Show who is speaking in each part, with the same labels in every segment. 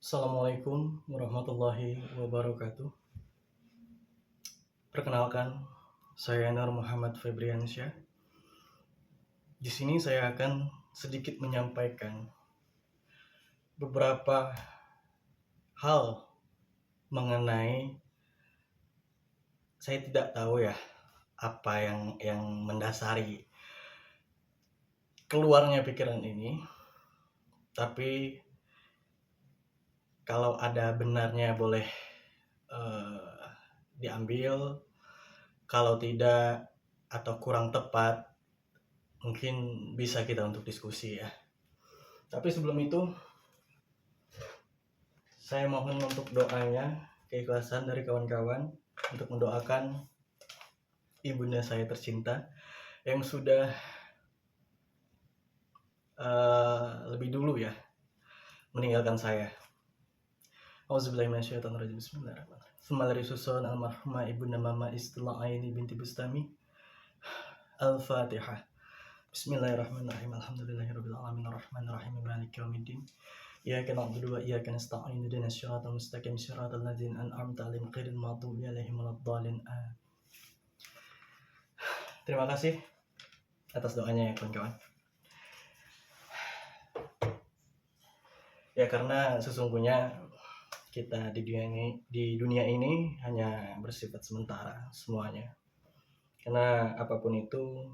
Speaker 1: Assalamualaikum warahmatullahi wabarakatuh. Perkenalkan, saya Nur Muhammad Febriansyah. Di sini saya akan sedikit menyampaikan beberapa hal mengenai saya tidak tahu ya apa yang mendasari keluarnya pikiran ini, tapi kalau ada benarnya boleh diambil, kalau tidak atau kurang tepat mungkin bisa kita untuk diskusi ya. Tapi sebelum itu saya mohon untuk doanya, keikhlasan dari kawan-kawan untuk mendoakan ibunda saya tercinta yang sudah lebih dulu ya meninggalkan saya. Auzubillahiminasyaitonirrajim. Bismillahirrahmanirrahim. Semalari susun almarhumah ibunda mama Istilah Aini binti Bustami. Al-Fatihah. Bismillahirrahmanirrahim. Alhamdulillahirabbil alamin arrahmanirrahim maliki yaumiddin. Iyyaka na'budu wa iyyaka nasta'in ihdinas siratal mustaqim siratal ladzina an'amta 'alaihim ghairil maghdubi 'alaihim waladdallin. Terima kasih atas doanya ya kawan-kawan. Ya karena sesungguhnya kita di dunia ini hanya bersifat sementara semuanya. Karena apapun itu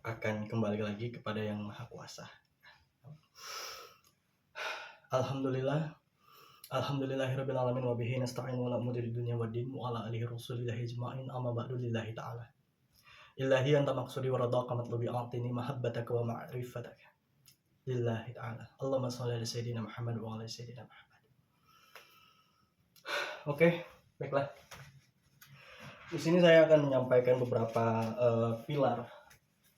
Speaker 1: akan kembali lagi kepada Yang Maha Kuasa. Alhamdulillahirabbil alamin wa bihi nasta'in wa la mudiri dunya waddin wa ala alihi rasulillahi ajma'in amma ba'du lillahi ta'ala. Ilahi anta maqsudi wa radaka matlubi a'tini mahabbataka wa ma'rifataka. Lillahi ta'ala. Allahumma shalli ala sayyidina Muhammad wa ala sayyidina Muhammad. Oke, baiklah. Di sini saya akan menyampaikan beberapa pilar.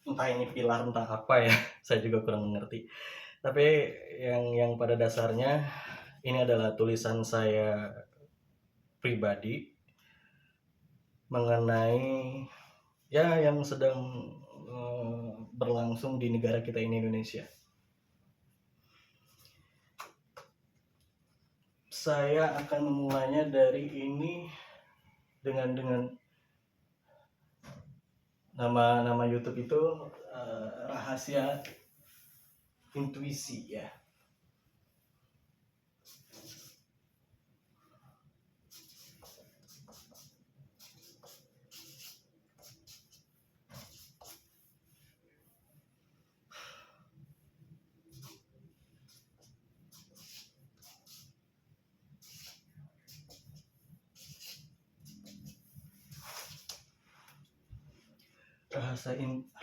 Speaker 1: Entah ini pilar entah apa ya, saya juga kurang mengerti. Tapi yang pada dasarnya ini adalah tulisan saya pribadi mengenai ya yang sedang berlangsung di negara kita ini, Indonesia. Saya akan memulainya dari ini dengan nama YouTube itu Rahasia Intuisi ya.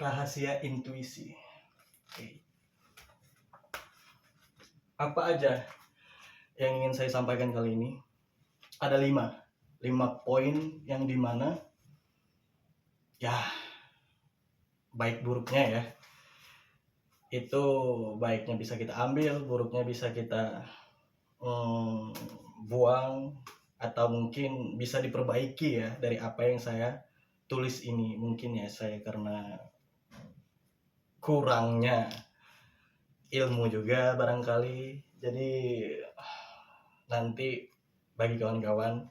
Speaker 1: Rahasia Intuisi. Oke. Apa aja yang ingin saya sampaikan kali ini? Ada 5 poin yang dimana ya baik buruknya ya itu baiknya bisa kita ambil, buruknya bisa kita buang, atau mungkin bisa diperbaiki ya dari apa yang saya tulis ini. Mungkin ya saya karena kurangnya ilmu juga barangkali, jadi nanti bagi kawan-kawan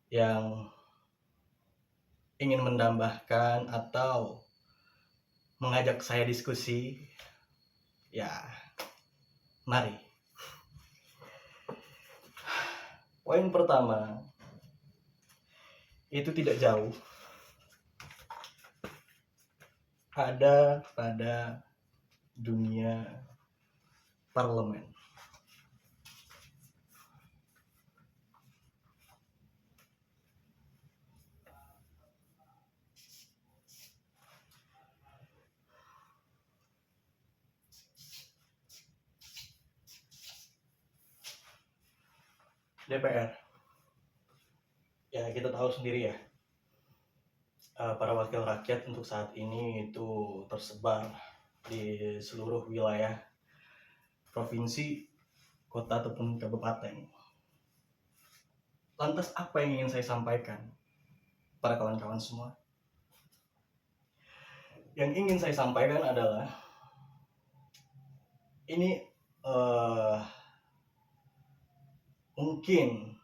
Speaker 1: yang ingin menambahkan atau mengajak saya diskusi, ya mari. Poin pertama itu tidak jauh, ada pada dunia parlemen. DPR. Ya kita tahu sendiri ya, para wakil rakyat untuk saat ini itu tersebar di seluruh wilayah provinsi, kota ataupun kabupaten. Lantas apa yang ingin saya sampaikan para kawan-kawan semua? Yang ingin saya sampaikan adalah ini mungkin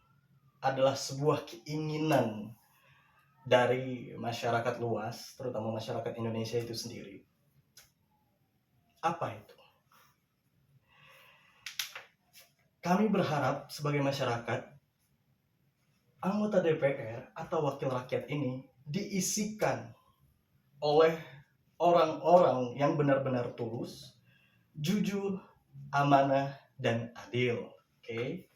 Speaker 1: adalah sebuah keinginan dari masyarakat luas, terutama masyarakat Indonesia itu sendiri. Apa itu? Kami berharap sebagai masyarakat, anggota DPR atau wakil rakyat ini diisikan oleh orang-orang yang benar-benar tulus, jujur, amanah, dan adil. Oke?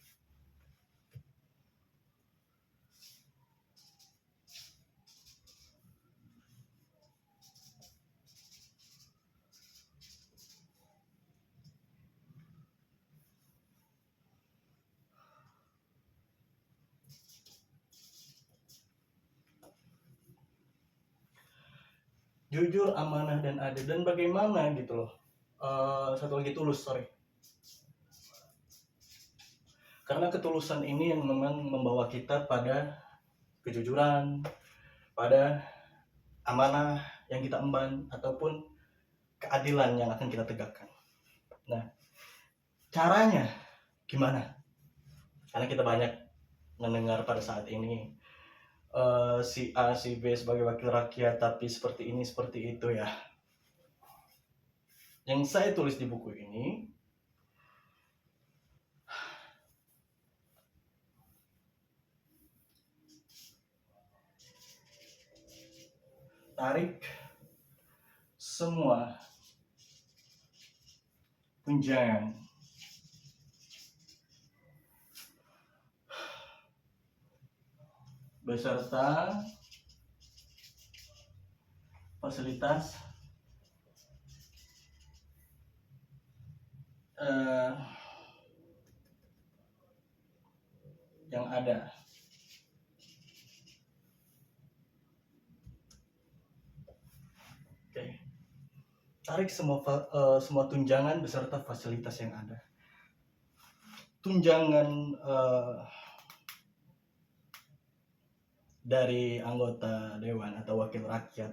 Speaker 1: Jujur, amanah, dan adil. Dan bagaimana gitu loh. Satu lagi tulus, sorry. Karena ketulusan ini yang memang membawa kita pada kejujuran, pada amanah yang kita emban, ataupun keadilan yang akan kita tegakkan. Nah, caranya gimana? Karena kita banyak mendengar pada saat ini si A, si B sebagai wakil rakyat, tapi seperti ini, seperti itu ya. Yang saya tulis di buku ini, tarik semua tunjangan beserta fasilitas yang ada. Oke. Tarik semua tunjangan beserta fasilitas yang ada. Tunjangan dari anggota dewan atau wakil rakyat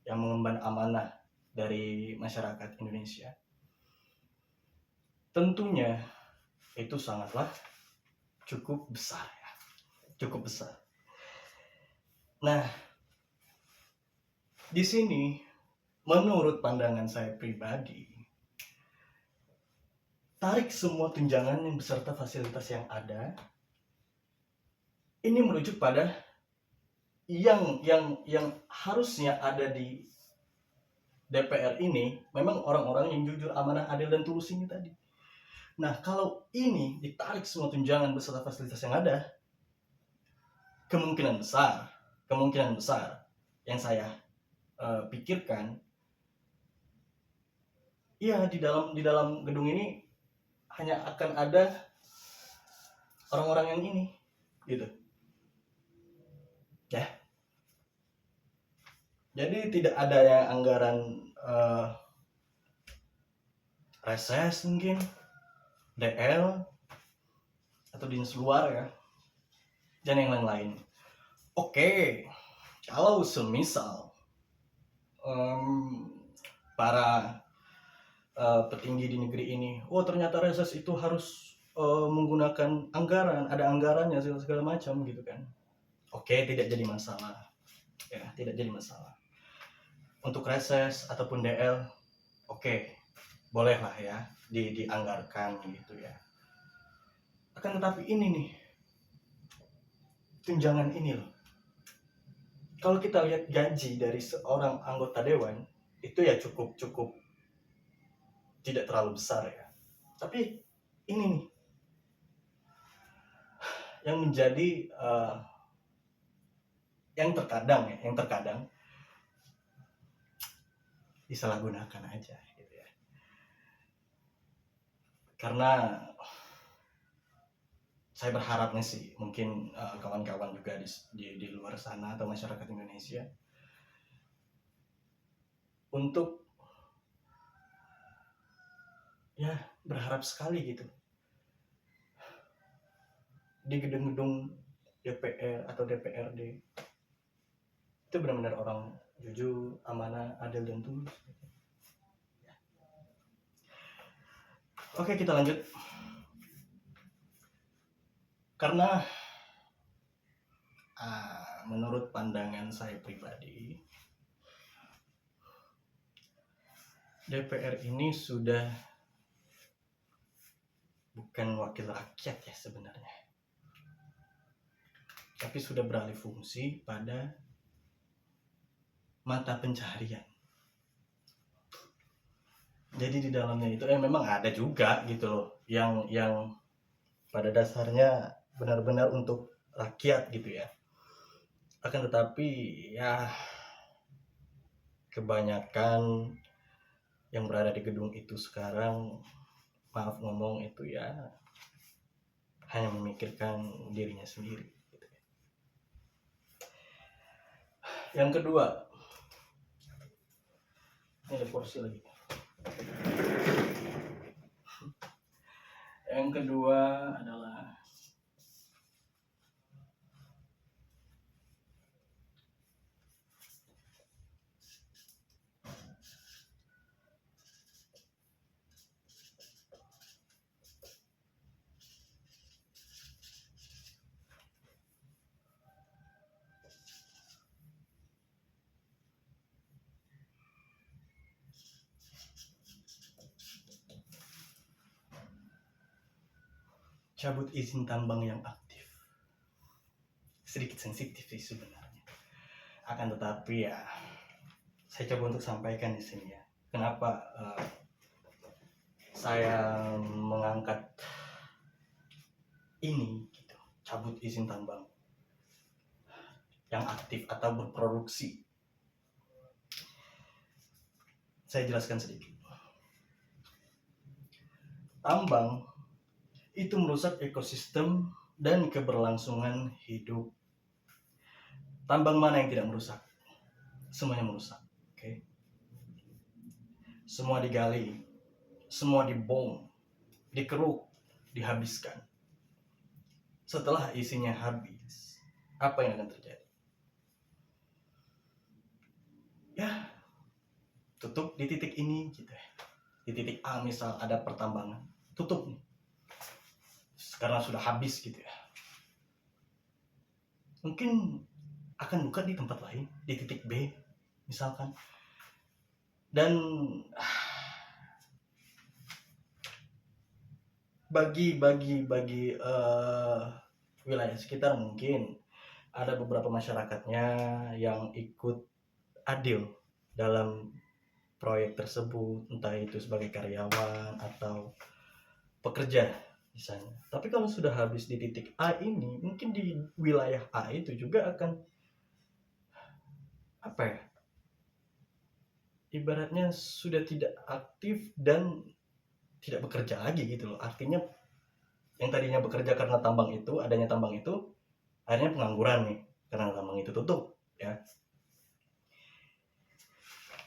Speaker 1: yang mengemban amanah dari masyarakat Indonesia, tentunya itu sangatlah cukup besar ya, cukup besar. Nah, di sini menurut pandangan saya pribadi, tarik semua tunjangan yang beserta fasilitas yang ada ini merujuk pada yang harusnya ada di DPR ini memang orang-orang yang jujur, amanah, adil, dan tulus ini tadi. Nah, kalau ini ditarik semua tunjangan beserta fasilitas yang ada, kemungkinan besar yang saya pikirkan, ya di dalam gedung ini hanya akan ada orang-orang yang ini, gitu. Ya. Jadi tidak ada yang anggaran reses mungkin, DL, atau dinas luar ya, dan yang lain-lain. Oke, kalau semisal para petinggi di negeri ini, ternyata reses itu harus menggunakan anggaran, ada anggarannya segala macam gitu kan. Oke, tidak jadi masalah. Ya, tidak jadi masalah. Untuk reses ataupun DL, oke, bolehlah ya dianggarkan gitu ya. Akan tetapi ini nih, tunjangan ini loh. Kalau kita lihat gaji dari seorang anggota dewan, itu ya cukup tidak terlalu besar ya. Tapi ini nih yang menjadi yang terkadang disalahgunakan aja gitu ya. Karena saya berharapnya sih mungkin kawan-kawan juga di luar sana atau masyarakat Indonesia untuk ya berharap sekali gitu di gedung-gedung DPR atau DPRD itu benar-benar orang jujur, amanah, adil, dan tulus. Oke, kita lanjut. Karena menurut pandangan saya pribadi, DPR ini sudah bukan wakil rakyat ya sebenarnya, tapi sudah beralih fungsi pada mata pencaharian. Jadi di dalamnya itu memang ada juga gitu loh yang pada dasarnya benar-benar untuk rakyat gitu ya. Akan tetapi ya kebanyakan yang berada di gedung itu sekarang, maaf ngomong, itu ya hanya memikirkan dirinya sendiri gitu. Yang kedua, ini ada porsi lagi. Yang kedua adalah cabut izin tambang yang aktif. Sedikit sensitif sih sebenarnya. Akan tetapi ya saya coba untuk sampaikan di sini ya. Kenapa saya mengangkat ini gitu, cabut izin tambang yang aktif atau berproduksi. Saya jelaskan sedikit. Tambang itu merusak ekosistem dan keberlangsungan hidup. Tambang mana yang tidak merusak? Semuanya merusak. Oke. Semua digali, semua dibom, dikeruk, dihabiskan. Setelah isinya habis, apa yang akan terjadi? Ya, tutup di titik ini gitu ya. Di titik A misal ada pertambangan, tutup nih. Karena sudah habis gitu ya. Mungkin akan buka di tempat lain, di titik B misalkan. Dan bagi wilayah sekitar mungkin ada beberapa masyarakatnya yang ikut adil dalam proyek tersebut, entah itu sebagai karyawan atau pekerja misalnya. Tapi kalau sudah habis di titik A ini, mungkin di wilayah A itu juga akan apa ya, ibaratnya sudah tidak aktif dan tidak bekerja lagi gitu loh. Artinya yang tadinya bekerja karena tambang itu, adanya tambang itu, akhirnya pengangguran nih karena tambang itu tutup ya.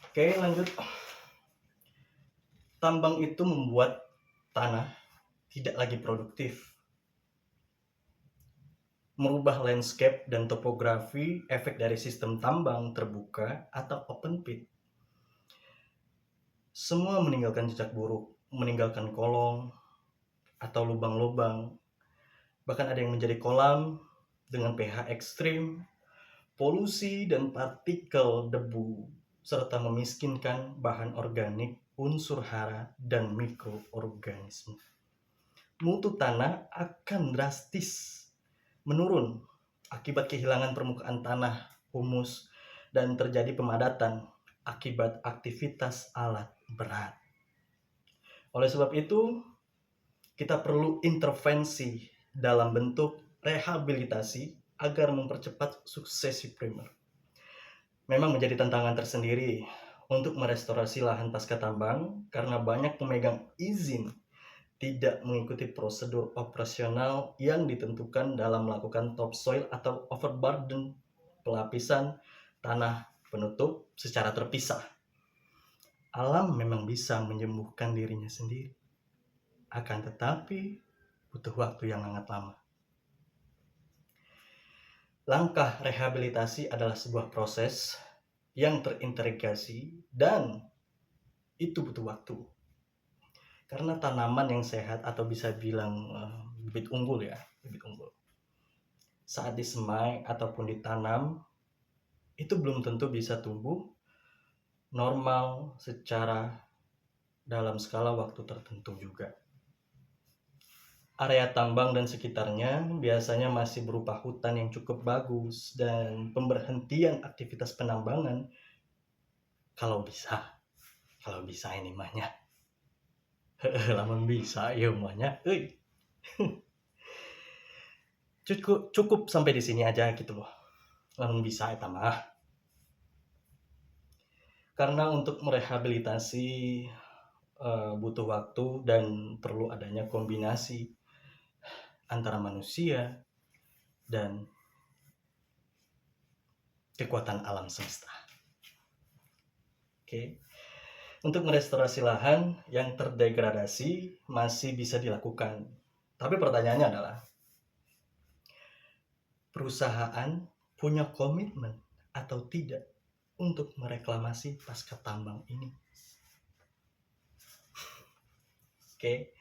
Speaker 1: Oke, lanjut. Tambang itu membuat tanah tidak lagi produktif, merubah landscape dan topografi. Efek dari sistem tambang terbuka atau open pit, semua meninggalkan jejak buruk, meninggalkan kolong atau lubang-lubang, bahkan ada yang menjadi kolam dengan pH ekstrim, polusi dan partikel debu, serta memiskinkan bahan organik, unsur hara, dan mikroorganisme. Mutu tanah akan drastis menurun akibat kehilangan permukaan tanah, humus, dan terjadi pemadatan akibat aktivitas alat berat. Oleh sebab itu, kita perlu intervensi dalam bentuk rehabilitasi agar mempercepat suksesi primer. Memang menjadi tantangan tersendiri untuk merestorasi lahan pasca tambang karena banyak pemegang izin tidak mengikuti prosedur operasional yang ditentukan dalam melakukan topsoil atau overburden, pelapisan tanah penutup secara terpisah. Alam memang bisa menyembuhkan dirinya sendiri, akan tetapi butuh waktu yang sangat lama. Langkah rehabilitasi adalah sebuah proses yang terintegrasi dan itu butuh waktu. Karena tanaman yang sehat atau bisa bilang bibit unggul ya, bibit unggul, saat disemai ataupun ditanam itu belum tentu bisa tumbuh normal secara dalam skala waktu tertentu juga. Area tambang dan sekitarnya biasanya masih berupa hutan yang cukup bagus dan pemberhentian aktivitas penambangan kalau bisa ini mahnya. Lamun bisa ya mahnya. Cukup sampai di sini aja gitu loh. Lamun bisa eta mah. Karena untuk merehabilitasi butuh waktu dan perlu adanya kombinasi antara manusia dan kekuatan alam semesta. Oke. Untuk merestorasi lahan yang terdegradasi masih bisa dilakukan. Tapi pertanyaannya adalah, perusahaan punya komitmen atau tidak untuk mereklamasi pasca tambang ini? Oke.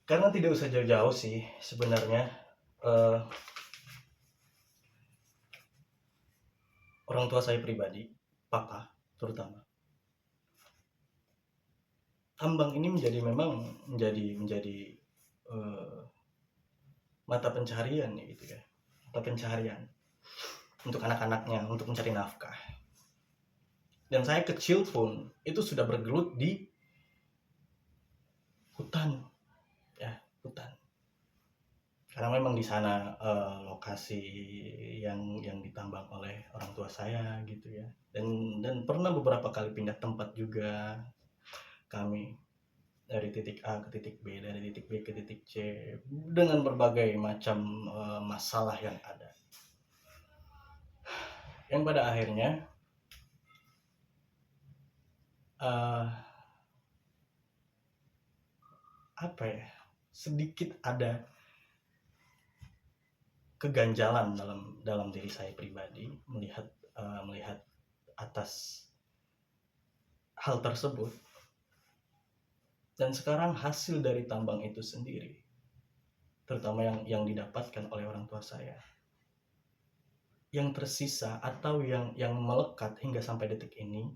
Speaker 1: Karena tidak usah jauh-jauh sih sebenarnya. Orang tua saya pribadi, papa terutama, tambang ini menjadi mata pencaharian gitu ya, mata pencaharian untuk anak-anaknya, untuk mencari nafkah. Dan saya kecil pun itu sudah bergelut di hutan, karena memang di sana lokasi yang ditambang oleh orang tua saya gitu ya. Dan pernah beberapa kali pindah tempat juga kami, dari titik A ke titik B, dari titik B ke titik C, dengan berbagai macam masalah yang ada. Yang pada akhirnya sedikit ada keganjalan dalam diri saya pribadi melihat atas hal tersebut. Dan sekarang hasil dari tambang itu sendiri, terutama yang didapatkan oleh orang tua saya, yang tersisa atau yang melekat hingga sampai detik ini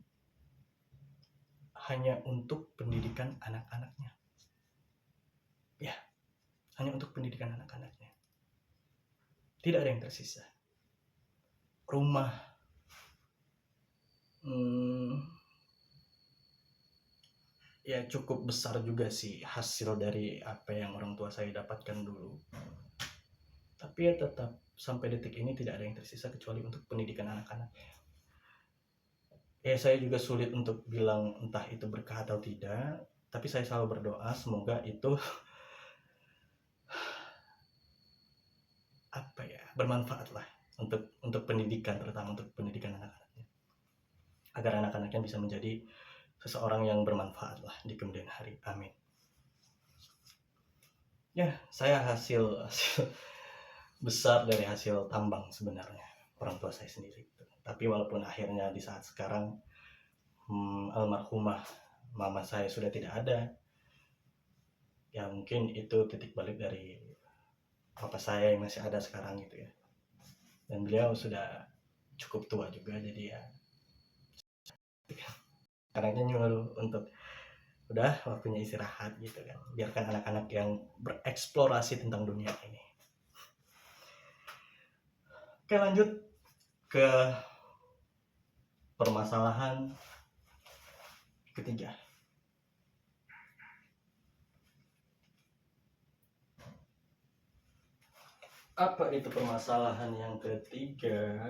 Speaker 1: hanya untuk pendidikan anak-anaknya. Ya, hanya untuk pendidikan anak-anaknya. Tidak ada yang tersisa. Rumah ya cukup besar juga sih hasil dari apa yang orang tua saya dapatkan dulu. Tapi ya tetap sampai detik ini tidak ada yang tersisa kecuali untuk pendidikan anak-anaknya. Ya saya juga sulit untuk bilang entah itu berkah atau tidak, tapi saya selalu berdoa semoga itu bermanfaat lah untuk pendidikan, terutama untuk pendidikan anak-anaknya, agar anak-anaknya bisa menjadi seseorang yang bermanfaat lah di kemudian hari. Amin. Ya, saya hasil besar dari hasil tambang sebenarnya, orang tua saya sendiri. Tapi walaupun akhirnya di saat sekarang almarhumah mama saya sudah tidak ada, ya mungkin itu titik balik dari papa saya yang masih ada sekarang gitu ya. Dan beliau sudah cukup tua juga, jadi ya karena nyuruh untuk udah waktunya istirahat gitu kan, biarkan anak-anak yang bereksplorasi tentang dunia ini. Oke, lanjut ke permasalahan ketiga. Apa itu permasalahan yang ketiga?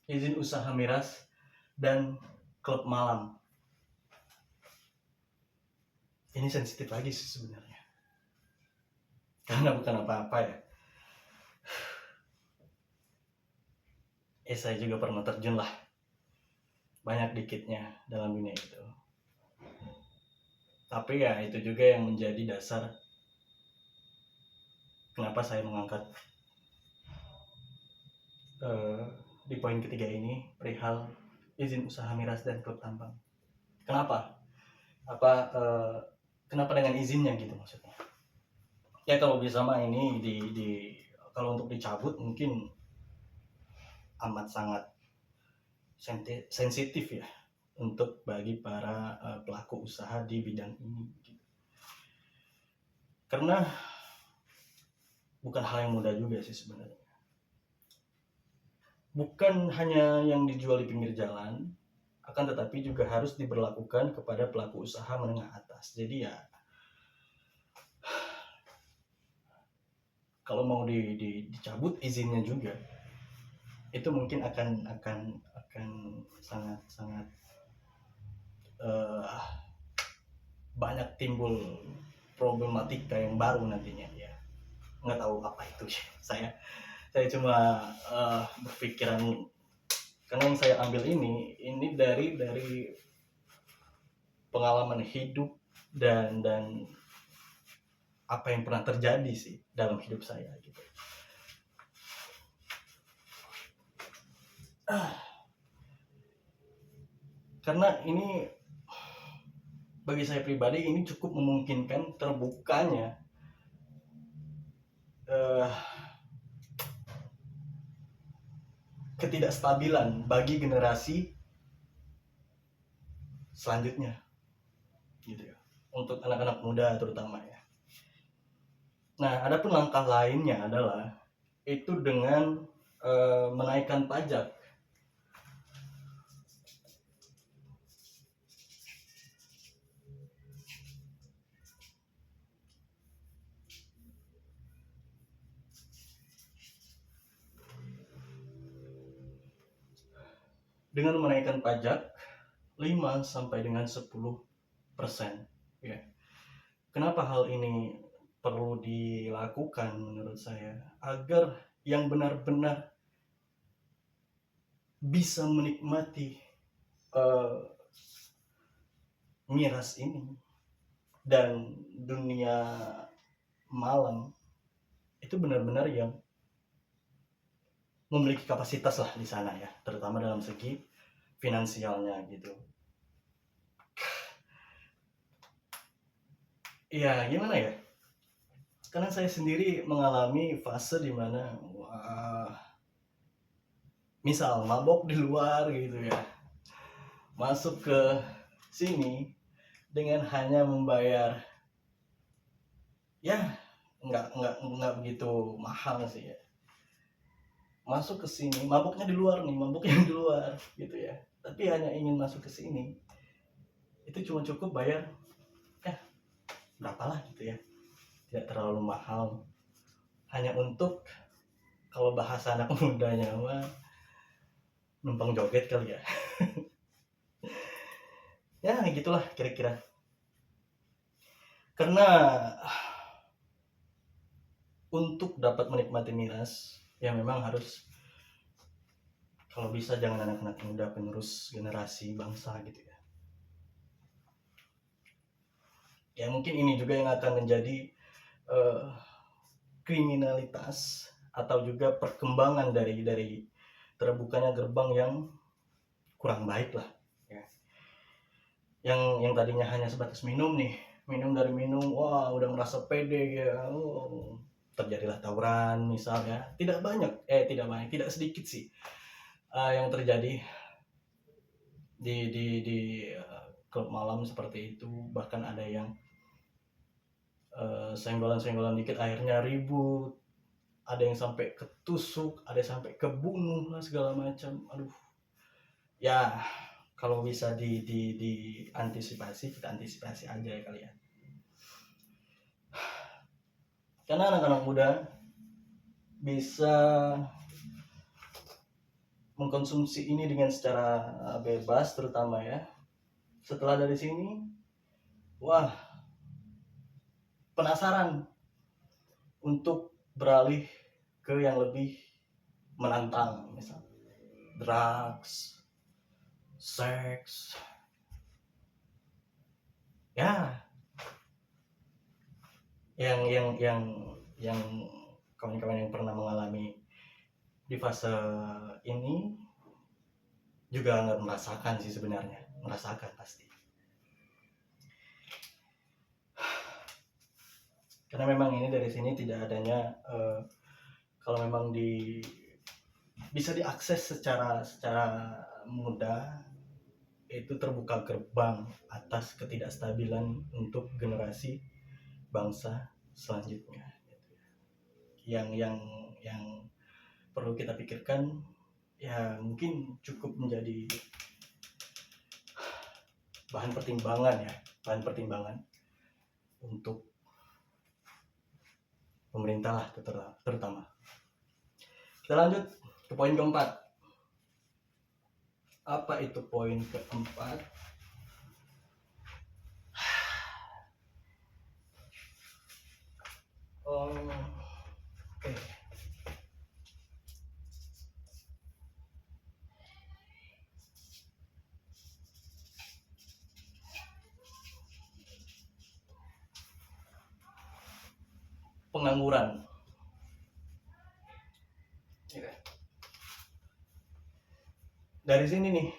Speaker 1: Izin usaha miras dan klub malam. Ini sensitif lagi sih sebenarnya. karena bukan apa-apa ya. Saya juga pernah terjun lah banyak dikitnya dalam dunia itu. Tapi ya itu juga yang menjadi dasar kenapa saya mengangkat di poin ketiga ini perihal izin usaha miras dan klub tambang. Kenapa? Kenapa dengan izinnya gitu maksudnya? Ya kalau bisa mah ini kalau untuk dicabut mungkin amat sangat sensitif ya untuk bagi para pelaku usaha di bidang ini. Karena bukan hal yang mudah juga sih sebenarnya. Bukan hanya yang dijual di pinggir jalan, akan tetapi juga harus diberlakukan kepada pelaku usaha menengah atas. Jadi ya kalau mau dicabut izinnya juga, itu mungkin akan sangat banyak timbul problematika yang baru nantinya ya. Nggak tahu apa itu ya. Saya cuma berpikiran karena yang saya ambil ini dari pengalaman hidup dan apa yang pernah terjadi sih dalam hidup saya gitu. Karena ini bagi saya pribadi ini cukup memungkinkan terbukanya ketidakstabilan bagi generasi selanjutnya gitu ya, untuk anak-anak muda terutama ya. Nah, adapun langkah lainnya adalah itu dengan menaikkan pajak. Dengan menaikkan pajak 5 sampai dengan 10% ya. Kenapa hal ini perlu dilakukan menurut saya? Agar yang benar-benar bisa menikmati miras ini dan dunia malam itu benar-benar yang memiliki kapasitas lah di sana ya, terutama dalam segi finansialnya gitu. Iya, gimana ya? Karena saya sendiri mengalami fase di mana misal mabok di luar gitu ya, masuk ke sini dengan hanya membayar ya nggak begitu mahal sih ya. Masuk ke sini mabuknya di luar gitu ya, tapi hanya ingin masuk ke sini itu cuma cukup bayar berapa lah gitu ya, tidak terlalu mahal, hanya untuk kalau bahasa anak mudanya mah numpang joget kali ya. Ya gitulah kira-kira. Karena untuk dapat menikmati miras ya memang harus, kalau bisa jangan anak-anak muda penerus generasi bangsa gitu ya. Ya mungkin ini juga yang akan menjadi kriminalitas atau juga perkembangan dari terbukanya gerbang yang kurang baik lah ya. Yang tadinya hanya sebatas minum dari minum, wah udah merasa pede ya, terjadilah tawuran misalnya. Tidak sedikit sih yang terjadi di klub malam seperti itu. Bahkan ada yang senggolan dikit akhirnya ribut, ada yang sampai ketusuk, ada yang sampai kebunuh lah segala macam. Aduh ya, kalau bisa diantisipasi, kita antisipasi aja ya kalian. Karena anak-anak muda bisa mengkonsumsi ini dengan secara bebas terutama ya. Setelah dari sini, wah penasaran untuk beralih ke yang lebih menantang, misal drugs, seks, ya yang kawan-kawan yang pernah mengalami di fase ini juga nggak merasakan sih sebenarnya, merasakan pasti. Karena memang ini dari sini tidak adanya kalau memang bisa diakses secara mudah, itu terbuka gerbang atas ketidakstabilan untuk generasi bangsa selanjutnya. Yang perlu kita pikirkan ya mungkin cukup menjadi bahan pertimbangan untuk pemerintah lah terutama. Kita lanjut ke poin keempat. Apa itu poin keempat? Oke. Pengangguran. Dari sini nih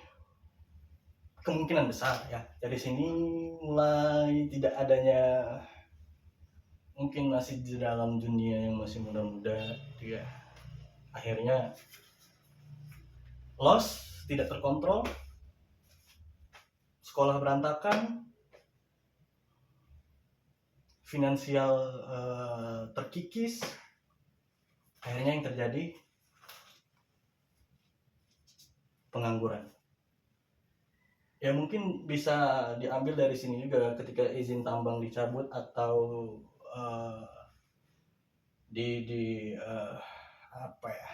Speaker 1: kemungkinan besar ya, dari sini mulai tidak adanya, mungkin masih di dalam dunia yang masih muda-muda gitu ya, akhirnya loss, tidak terkontrol, sekolah berantakan, finansial terkikis, akhirnya yang terjadi pengangguran. Ya mungkin bisa diambil dari sini juga, ketika izin tambang dicabut atau apa ya,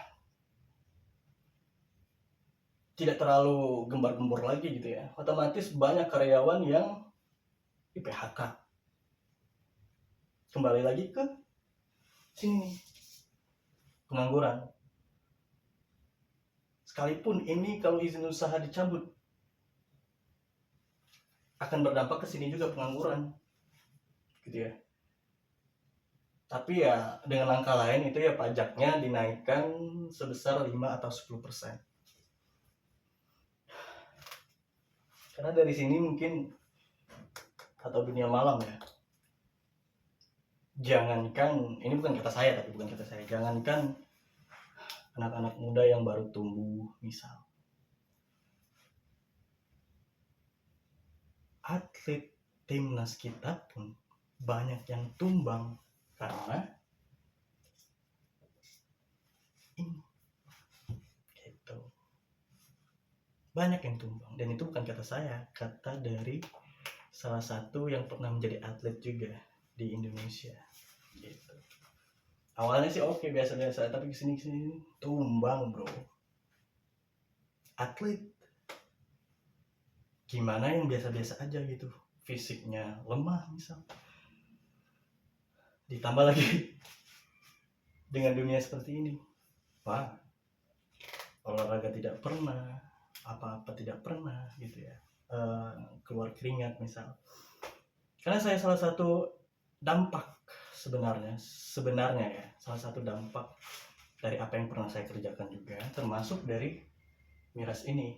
Speaker 1: tidak terlalu gembar-gembor lagi gitu ya, otomatis banyak karyawan yang di PHK. Kembali lagi ke sini, pengangguran. Sekalipun ini kalau izin usaha dicabut, akan berdampak ke sini juga pengangguran gitu ya. Tapi ya dengan langkah lain, itu ya pajaknya dinaikkan sebesar 5 atau 10%. Karena dari sini mungkin, atau dunia malam ya, jangankan, ini bukan kata saya, jangankan anak-anak muda yang baru tumbuh misal, atlet timnas kita pun banyak yang tumbang karena ini gitu. Banyak yang tumbang, dan itu bukan kata saya, kata dari salah satu yang pernah menjadi atlet juga di Indonesia gitu. Awalnya sih oke, biasa-biasa, tapi kesini tumbang bro. Atlet gimana yang biasa-biasa aja gitu, fisiknya lemah misal, ditambah lagi dengan dunia seperti ini, wah, olahraga tidak pernah, apa-apa tidak pernah gitu ya, keluar keringat misal. Karena saya salah satu dampak sebenarnya ya, salah satu dampak dari apa yang pernah saya kerjakan juga, termasuk dari miras ini.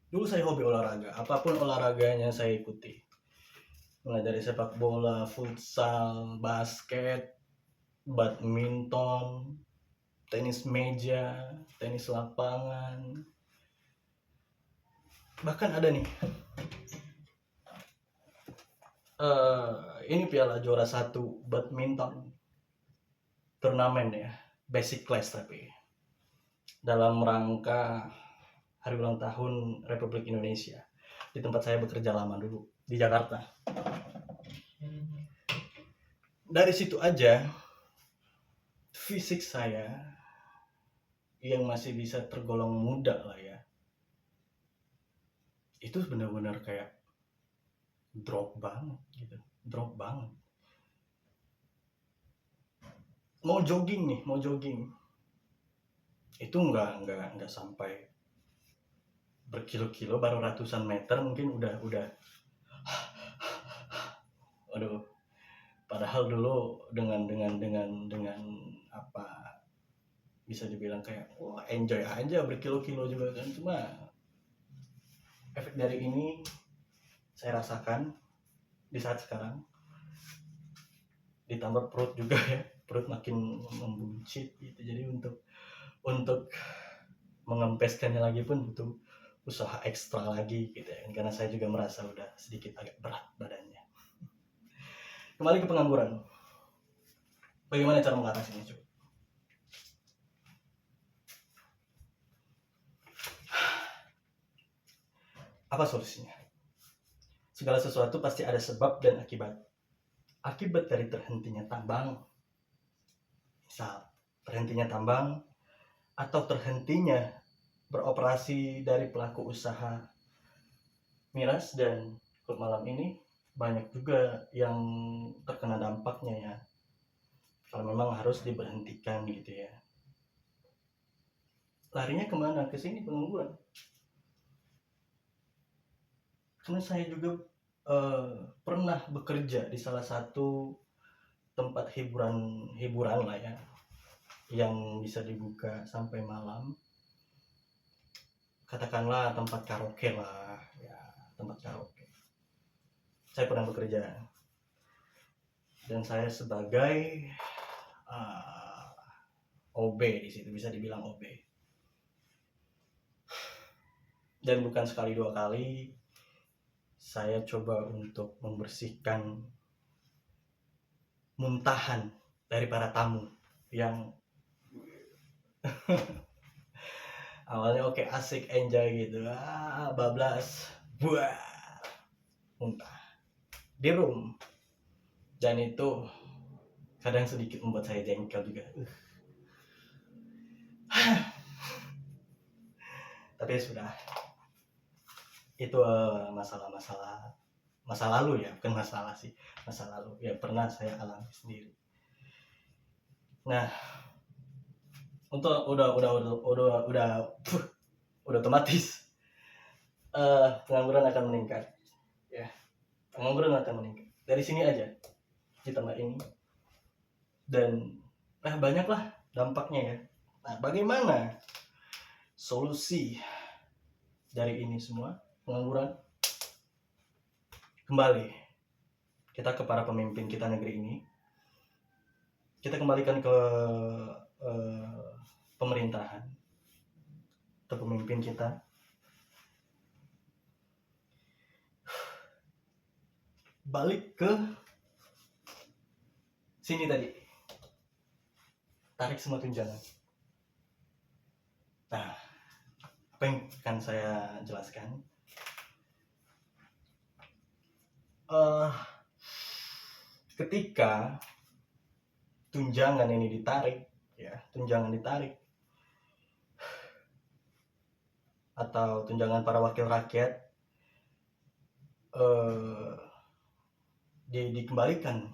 Speaker 1: Dulu saya hobi olahraga, apapun olahraganya saya ikuti, mulai dari sepak bola, futsal, basket, badminton, tenis meja, tenis lapangan, bahkan ada nih ini piala juara 1 badminton turnamen ya, basic class, tapi dalam rangka hari ulang tahun Republik Indonesia di tempat saya bekerja lama dulu di Jakarta. Dari situ aja fisik saya yang masih bisa tergolong muda lah ya, itu benar-benar kayak drop banget. mau jogging itu nggak sampai berkilo-kilo, baru ratusan meter mungkin udah aduh. Padahal dulu dengan apa, bisa dibilang kayak wah enjoy aja berkilo-kilo juga kan. Cuma efek dari ini saya rasakan di saat sekarang, ditambah perut juga ya, perut makin membuncit gitu. Jadi untuk mengempeskannya lagi pun butuh usaha ekstra lagi gitu ya, karena saya juga merasa udah sedikit agak berat badannya. Kembali ke pengangguran, bagaimana cara mengatasinya coba? Apa solusinya? Segala sesuatu pasti ada sebab dan akibat. Akibat dari terhentinya tambang, misal terhentinya tambang atau terhentinya beroperasi dari pelaku usaha miras dan klub malam ini, banyak juga yang terkena dampaknya ya, kalau memang harus diberhentikan gitu ya. Larinya kemana? Ke sini, pengangguran. Karena saya juga pernah bekerja di salah satu tempat hiburan lah ya, yang bisa dibuka sampai malam, katakanlah tempat karaoke lah ya, tempat karaoke. Saya pernah bekerja dan saya sebagai OB di situ, bisa dibilang OB. Dan bukan sekali dua kali saya coba untuk membersihkan muntahan dari para tamu yang awalnya oke, asik, enjoy gitu, bablas, buah, muntah di room. Dan itu kadang sedikit membuat saya jengkel juga. Tapi sudah, itu masa lalu ya, bukan masalah sih, masa lalu ya, pernah saya alami sendiri. Nah, untuk udah otomatis pengangguran akan meningkat ya, pengangguran akan meningkat dari sini aja ditambah ini, dan banyaklah dampaknya ya. Nah, bagaimana solusi dari ini semua pengangguran? Kembali kita ke para pemimpin kita negeri ini, kita kembalikan ke pemerintahan, ke pemimpin kita. Balik ke sini tadi, tarik semua tunjangan. Nah, apa yang akan saya jelaskan? Ketika tunjangan ini ditarik ya, tunjangan ditarik atau tunjangan para wakil rakyat dikembalikan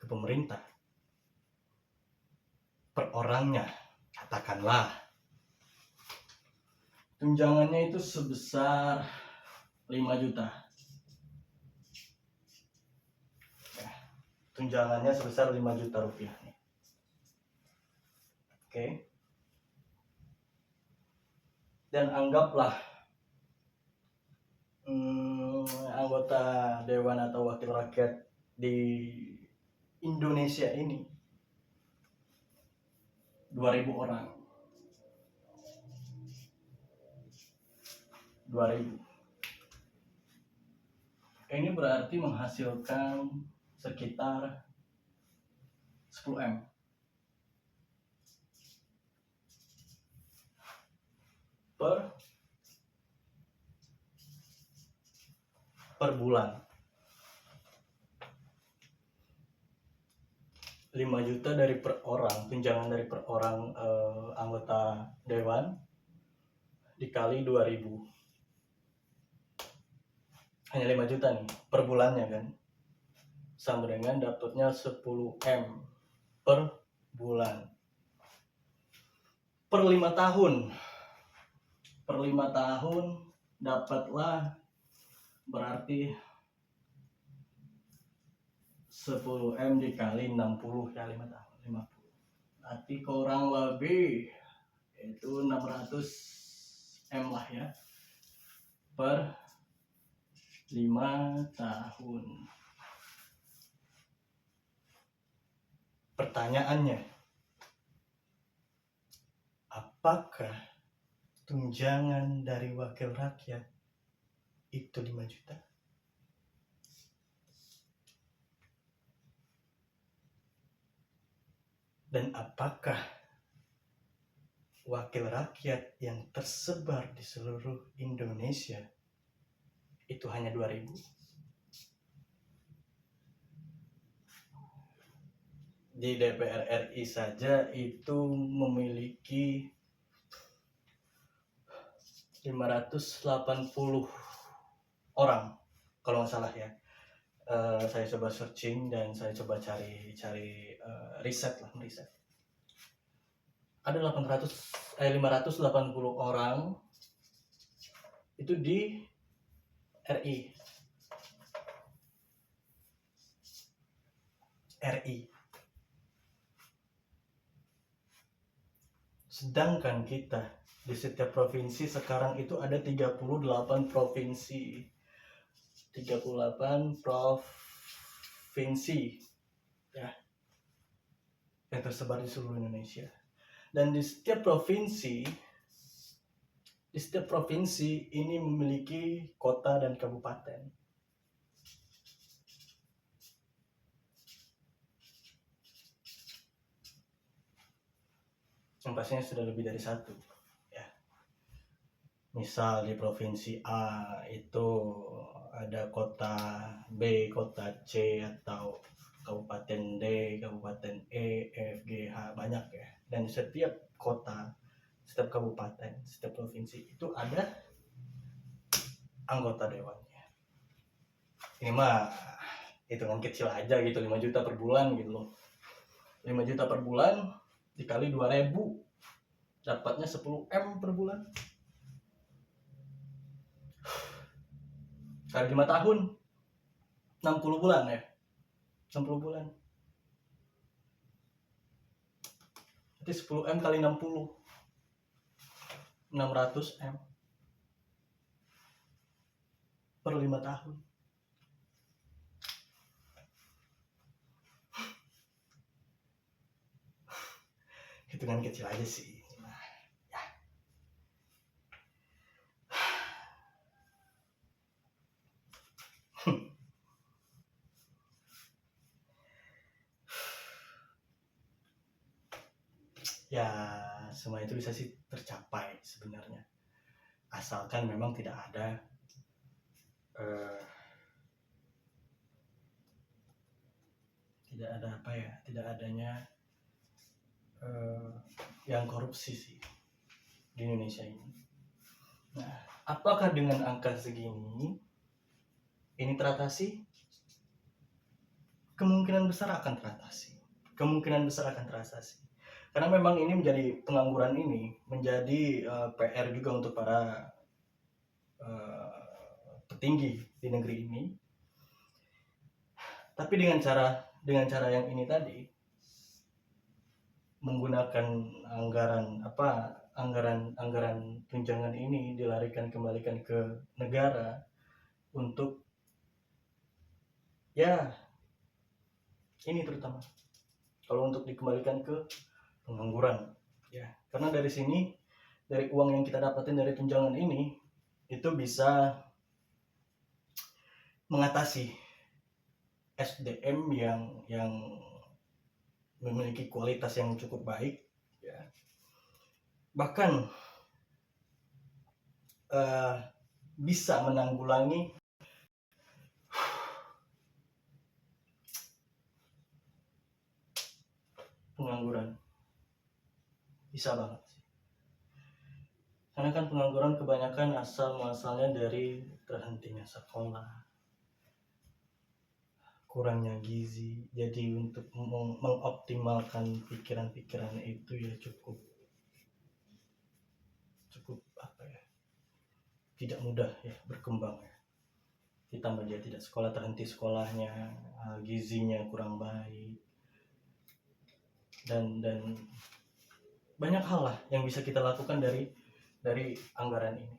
Speaker 1: ke pemerintah per orangnya, katakanlah tunjangannya itu sebesar 5 juta. Ya, tunjangannya sebesar 5 juta rupiah nih. Oke. Dan anggaplah anggota dewan atau wakil rakyat di Indonesia ini 2.000 orang. 2.000. Ini berarti menghasilkan sekitar 10M per bulan. 5 juta dari per orang, tunjangan dari per orang anggota dewan dikali 2.000. Hanya 5 juta nih per bulannya kan. Sama dengan dapatnya 10M per bulan. Per 5 tahun. Per 5 tahun dapatlah berarti 10M dikali 60 ya 5 tahun 50. Berarti kurang lebih itu 600M lah ya per 5 tahun. Pertanyaannya, apakah tunjangan dari wakil rakyat itu 5 juta? Dan apakah wakil rakyat yang tersebar di seluruh Indonesia itu hanya 2.000? Di DPR RI saja itu memiliki 580 orang kalau nggak salah ya. Saya coba searching dan saya coba cari riset. Ada 580 orang itu di RI. Sedangkan kita di setiap provinsi sekarang itu ada 38 provinsi. 38 provinsi ya yang tersebar di seluruh Indonesia. Dan di setiap provinsi ini memiliki kota dan kabupaten. Yang pastinya sudah lebih dari satu ya. Misal di provinsi A itu ada kota B, kota C, atau kabupaten D, kabupaten E, F, G, H, banyak ya. Dan setiap kota, setiap kabupaten, setiap provinsi itu ada anggota dewannya. Ini mah hitungan kecil aja gitu, 5 juta per bulan gitu loh. 5 juta per bulan dikali 2.000 dapatnya 10M per bulan. Kali 5 tahun 60 bulan ya. 60 bulan. Jadi 10M kali 60. 600M per 5 tahun. Hitungan kecil aja sih. Ya, semua itu bisa sih tercapai sebenarnya, asalkan memang tidak ada tidak adanya yang korupsi sih di Indonesia ini. Nah, apakah dengan angka segini ini teratasi? Kemungkinan besar akan teratasi. Karena memang ini menjadi pengangguran ini menjadi PR juga untuk para petinggi di negeri ini. Tapi dengan cara yang ini tadi, menggunakan anggaran tunjangan ini kembalikan ke negara untuk ya ini terutama kalau untuk dikembalikan ke pengangguran ya, karena dari uang yang kita dapatin dari tunjangan ini itu bisa mengatasi SDM yang memiliki kualitas yang cukup baik ya. Bahkan bisa menanggulangi pengangguran. Bisa banget sih. Karena kan pengangguran kebanyakan muasalnya dari terhentinya sekolah, kurangnya gizi. Jadi untuk mengoptimalkan pikiran-pikiran itu ya cukup apa ya, tidak mudah ya berkembang ya. Ditambah dia tidak sekolah, terhenti sekolahnya, gizinya kurang baik, dan banyak hal lah yang bisa kita lakukan dari anggaran ini.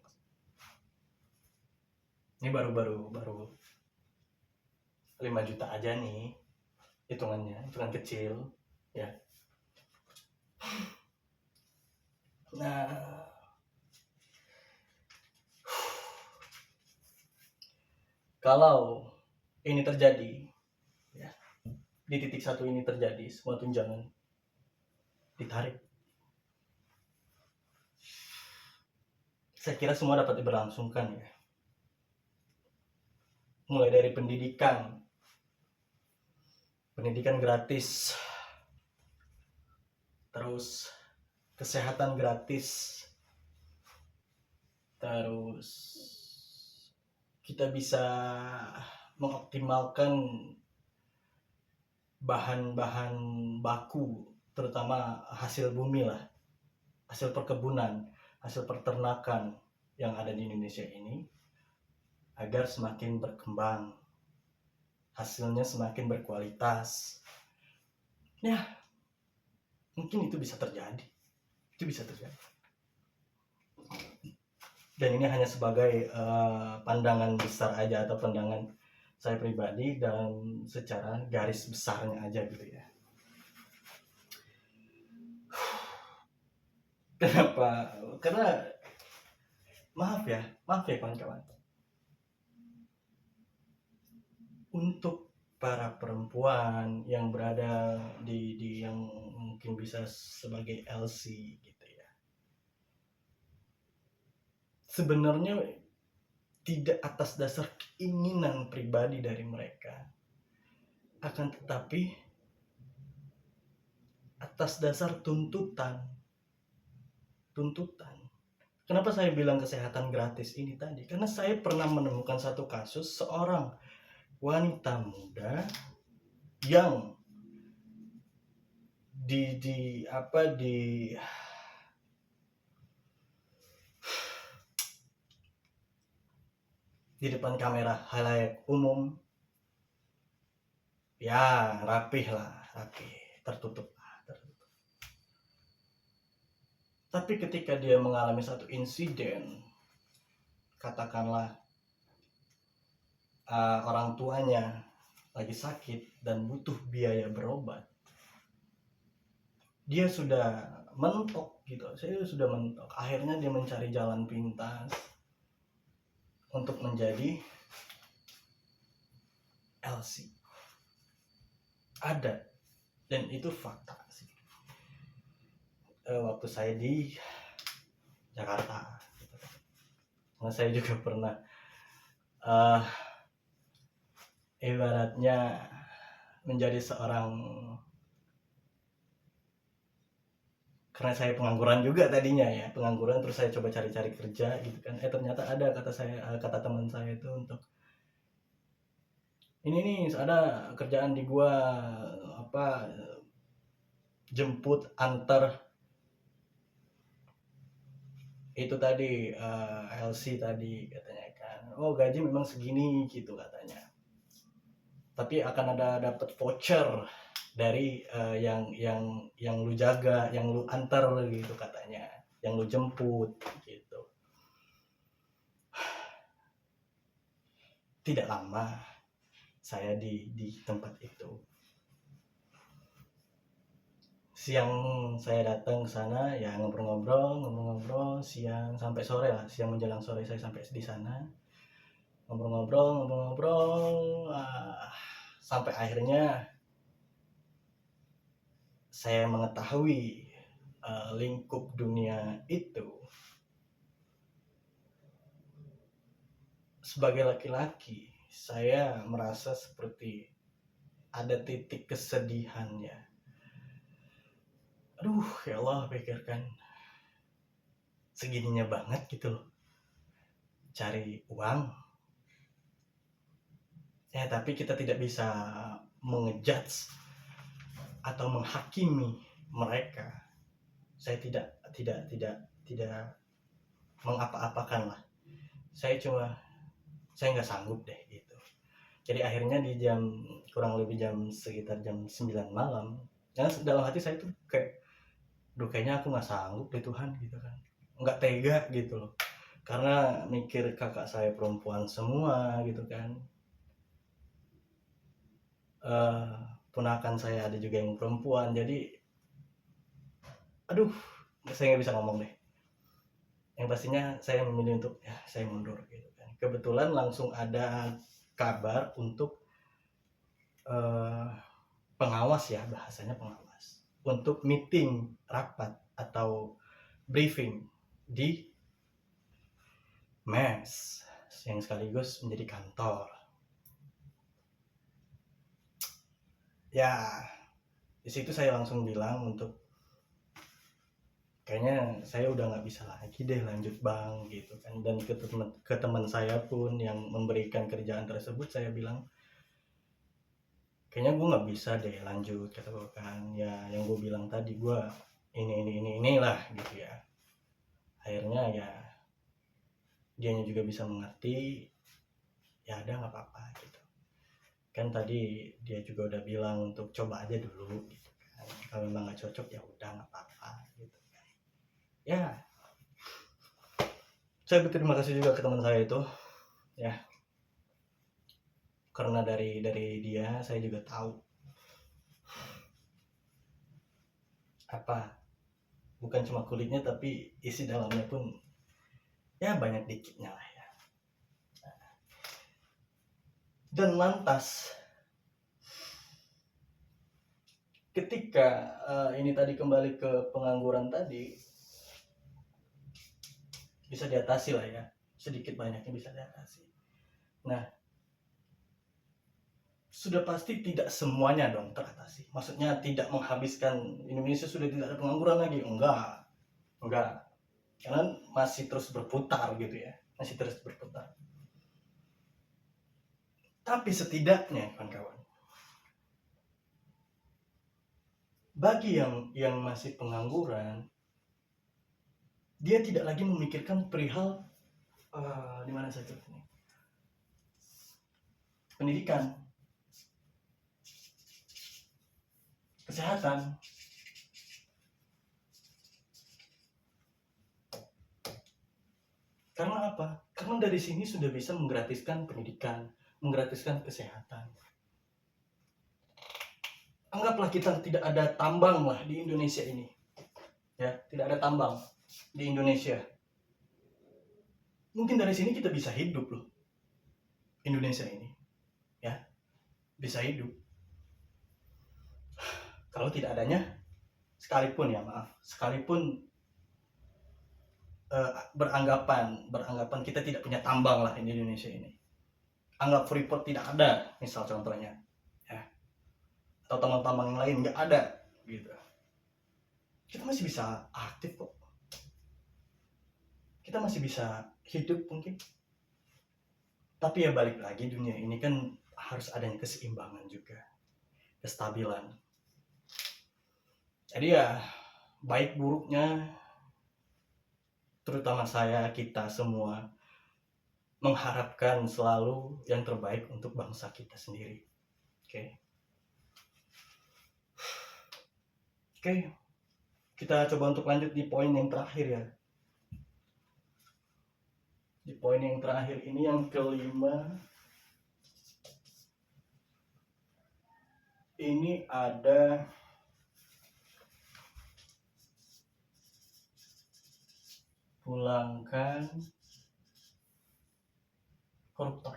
Speaker 1: Ini baru 5 juta aja nih hitungannya, hitungan kecil ya. Nah, kalau ini terjadi ya, di titik satu ini terjadi, semua tunjangan ditarik, saya kira semua dapat diberlangsungkan ya. Mulai dari pendidikan gratis, terus kesehatan gratis, terus kita bisa mengoptimalkan bahan-bahan baku, terutama hasil bumi lah, hasil perkebunan, hasil peternakan yang ada di Indonesia ini, agar semakin berkembang, hasilnya semakin berkualitas. Ya, mungkin itu bisa terjadi. Dan ini hanya sebagai pandangan besar aja, atau pandangan saya pribadi dan secara garis besarnya aja gitu ya. Kenapa? Karena maaf ya kawan-kawan, untuk para perempuan yang berada di yang mungkin bisa sebagai LC gitu ya, sebenarnya tidak atas dasar keinginan pribadi dari mereka, akan tetapi atas dasar tuntutan. Kenapa saya bilang kesehatan gratis ini tadi? Karena saya pernah menemukan satu kasus seorang wanita muda yang di depan kamera halayak umum ya rapih, tertutup. Tapi ketika dia mengalami satu insiden, katakanlah orang tuanya lagi sakit dan butuh biaya berobat, dia sudah mentok gitu. Akhirnya dia mencari jalan pintas untuk menjadi LC. Ada, dan itu fakta sih. Waktu saya di Jakarta, karena saya juga pernah ibaratnya menjadi seorang, karena saya pengangguran juga tadinya ya, terus saya coba cari-cari kerja gitu kan. Ternyata ada kata teman saya itu, untuk ini nih ada kerjaan di gua, jemput antar itu tadi, LC tadi katanya kan. Oh, gaji memang segini gitu katanya, tapi akan ada dapat voucher dari yang lu jaga, yang lu antar gitu katanya, yang lu jemput gitu. Tidak lama saya di tempat itu, siang saya datang ke sana ya, ngobrol-ngobrol siang sampai sore lah, siang menjelang sore saya sampai di sana, ngobrol sampai akhirnya saya mengetahui lingkup dunia itu. Sebagai laki-laki, saya merasa seperti ada titik kesedihannya. Aduh, ya Allah, pikirkan segininya banget gitu loh, cari uang Ya, tapi kita tidak bisa mengejudge atau menghakimi mereka. Saya tidak mengapa-apakan lah. Saya nggak sanggup deh gitu. Jadi akhirnya di kurang lebih sekitar jam 9 malam, karena dalam hati saya tuh kayak, duh kayaknya aku nggak sanggup deh Tuhan gitu kan, nggak tega gitu loh, karena mikir kakak saya perempuan semua gitu kan, eh ponakan saya ada juga yang perempuan, jadi aduh saya nggak bisa ngomong deh. Yang pastinya saya memilih untuk ya saya mundur gitu kan. Kebetulan langsung ada kabar untuk eh, pengawas, ya bahasanya pengawas, untuk meeting rapat atau briefing di mes yang sekaligus menjadi kantor. Ya, di situ saya langsung bilang untuk kayaknya saya udah nggak bisa lagi deh lanjut bang gitu kan. Dan ke teman saya pun yang memberikan kerjaan tersebut saya bilang kayaknya gue nggak bisa deh lanjut, kata gue kan. Ya yang gue bilang tadi, gue inilah gitu ya. Akhirnya ya dianya juga bisa mengerti, ya ada nggak apa-apa gitu kan. Tadi dia juga udah bilang untuk coba aja dulu gitu kan, kalau memang nggak cocok ya udah nggak apa-apa gitu kan. Ya saya berterima kasih juga ke teman saya itu ya, karena dari dia saya juga tahu apa, bukan cuma kulitnya tapi isi dalamnya pun ya banyak dikitnya lah ya. Dan lantas ketika ini tadi kembali ke pengangguran tadi, bisa diatasi lah ya, sedikit banyaknya bisa diatasi. Nah, sudah pasti tidak semuanya dong teratasi. Maksudnya tidak menghabiskan Indonesia sudah tidak ada pengangguran lagi, enggak, karena masih terus berputar gitu ya, masih terus berputar. Tapi setidaknya kawan-kawan, bagi yang masih pengangguran, dia tidak lagi memikirkan perihal di mana saja ini, pendidikan, kesehatan. Karena apa? Karena dari sini sudah bisa menggratiskan pendidikan, menggratiskan kesehatan. Anggaplah kita tidak ada tambang lah di Indonesia ini, ya tidak ada tambang di Indonesia. Mungkin dari sini kita bisa hidup loh, Indonesia ini, ya bisa hidup. Kalau tidak adanya, sekalipun beranggapan kita tidak punya tambang lah di Indonesia ini, anggap Freeport tidak ada misal contohnya, ya, atau tambang-tambang yang lain nggak ada gitu, kita masih bisa aktif kok, kita masih bisa hidup mungkin. Tapi ya balik lagi, dunia ini kan harus adanya keseimbangan juga, kestabilan. Jadi ya baik buruknya, terutama kita semua mengharapkan selalu yang terbaik untuk bangsa kita sendiri. Oke, kita coba untuk lanjut di poin yang terakhir ya. Di poin yang terakhir ini, yang kelima, ini ada pulangkan koruptor.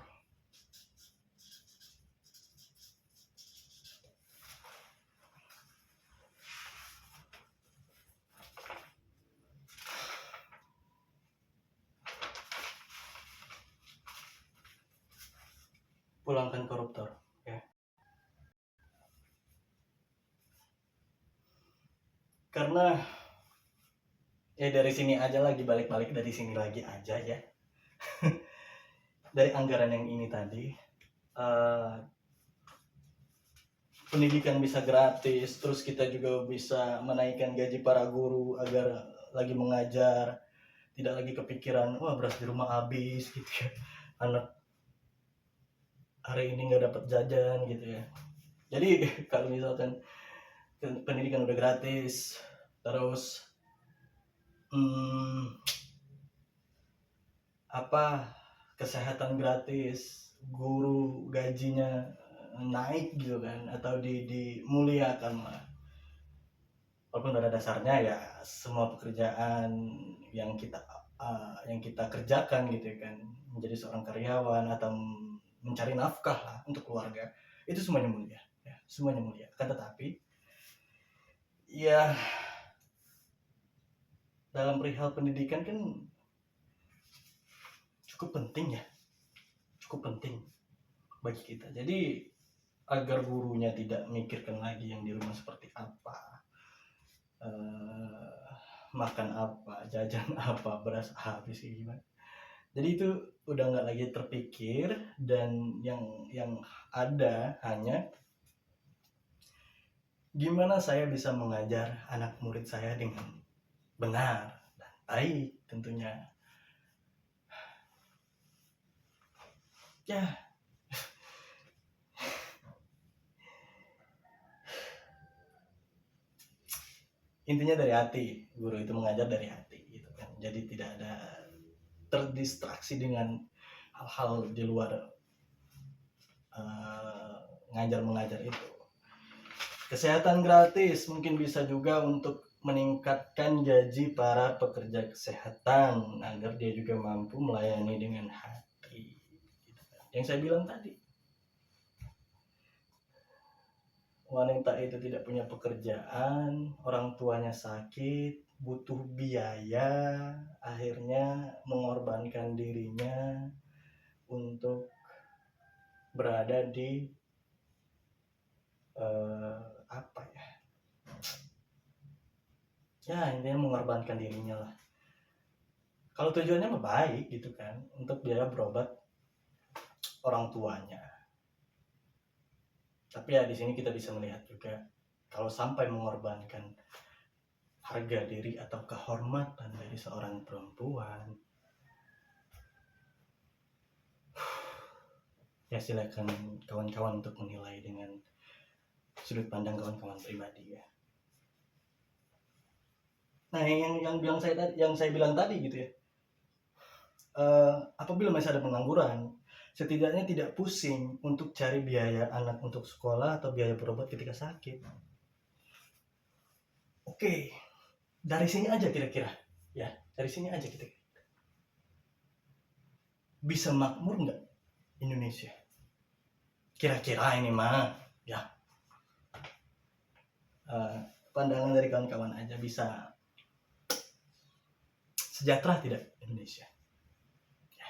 Speaker 1: Pulangkan koruptor ya. Karena ya dari sini aja lagi, balik-balik dari sini lagi aja ya. Dari anggaran yang ini tadi, eh, pendidikan bisa gratis, terus kita juga bisa menaikkan gaji para guru agar lagi mengajar tidak lagi kepikiran wah beras di rumah habis gitu ya, anak hari ini nggak dapat jajan gitu ya. Jadi kalau misalkan pendidikan udah gratis, terus kesehatan gratis, guru gajinya naik gitu kan, atau dimuliakan lah. Walaupun pada dasarnya ya semua pekerjaan yang kita kerjakan gitu kan, menjadi seorang karyawan atau mencari nafkah lah untuk keluarga, itu semuanya mulia ya, semuanya mulia. Kan tetapi ya dalam perihal pendidikan kan cukup penting ya, cukup penting bagi kita. Jadi agar gurunya tidak mikirkan lagi yang di rumah seperti apa, makan apa, jajan apa, beras habis gimana. Jadi itu udah nggak lagi terpikir, dan yang ada hanya gimana saya bisa mengajar anak murid saya dengan benar dan baik tentunya. Ya, intinya dari hati, guru itu mengajar dari hati gitu kan. Jadi tidak ada terdistraksi dengan hal-hal di luar ngajar mengajar itu. Kesehatan gratis mungkin bisa juga untuk meningkatkan gaji para pekerja kesehatan agar dia juga mampu melayani dengan hati. Yang saya bilang tadi, wanita itu tidak punya pekerjaan, orang tuanya sakit, butuh biaya, akhirnya mengorbankan dirinya untuk berada di apa ya, intinya mengorbankan dirinya lah. Kalau tujuannya baik gitu kan, untuk biaya berobat orang tuanya. Tapi ya di sini kita bisa melihat juga kalau sampai mengorbankan harga diri atau kehormatan dari seorang perempuan, ya silakan kawan-kawan untuk menilai dengan sudut pandang kawan-kawan pribadi ya. Nah, yang saya bilang tadi gitu ya, apabila masih ada pengangguran, setidaknya tidak pusing untuk cari biaya anak untuk sekolah atau biaya berobat ketika sakit. Oke, dari sini aja kira-kira ya, dari sini aja kita bisa makmur nggak Indonesia kira-kira ini mah ya, pandangan dari kawan-kawan aja, bisa sejahtera tidak Indonesia ya,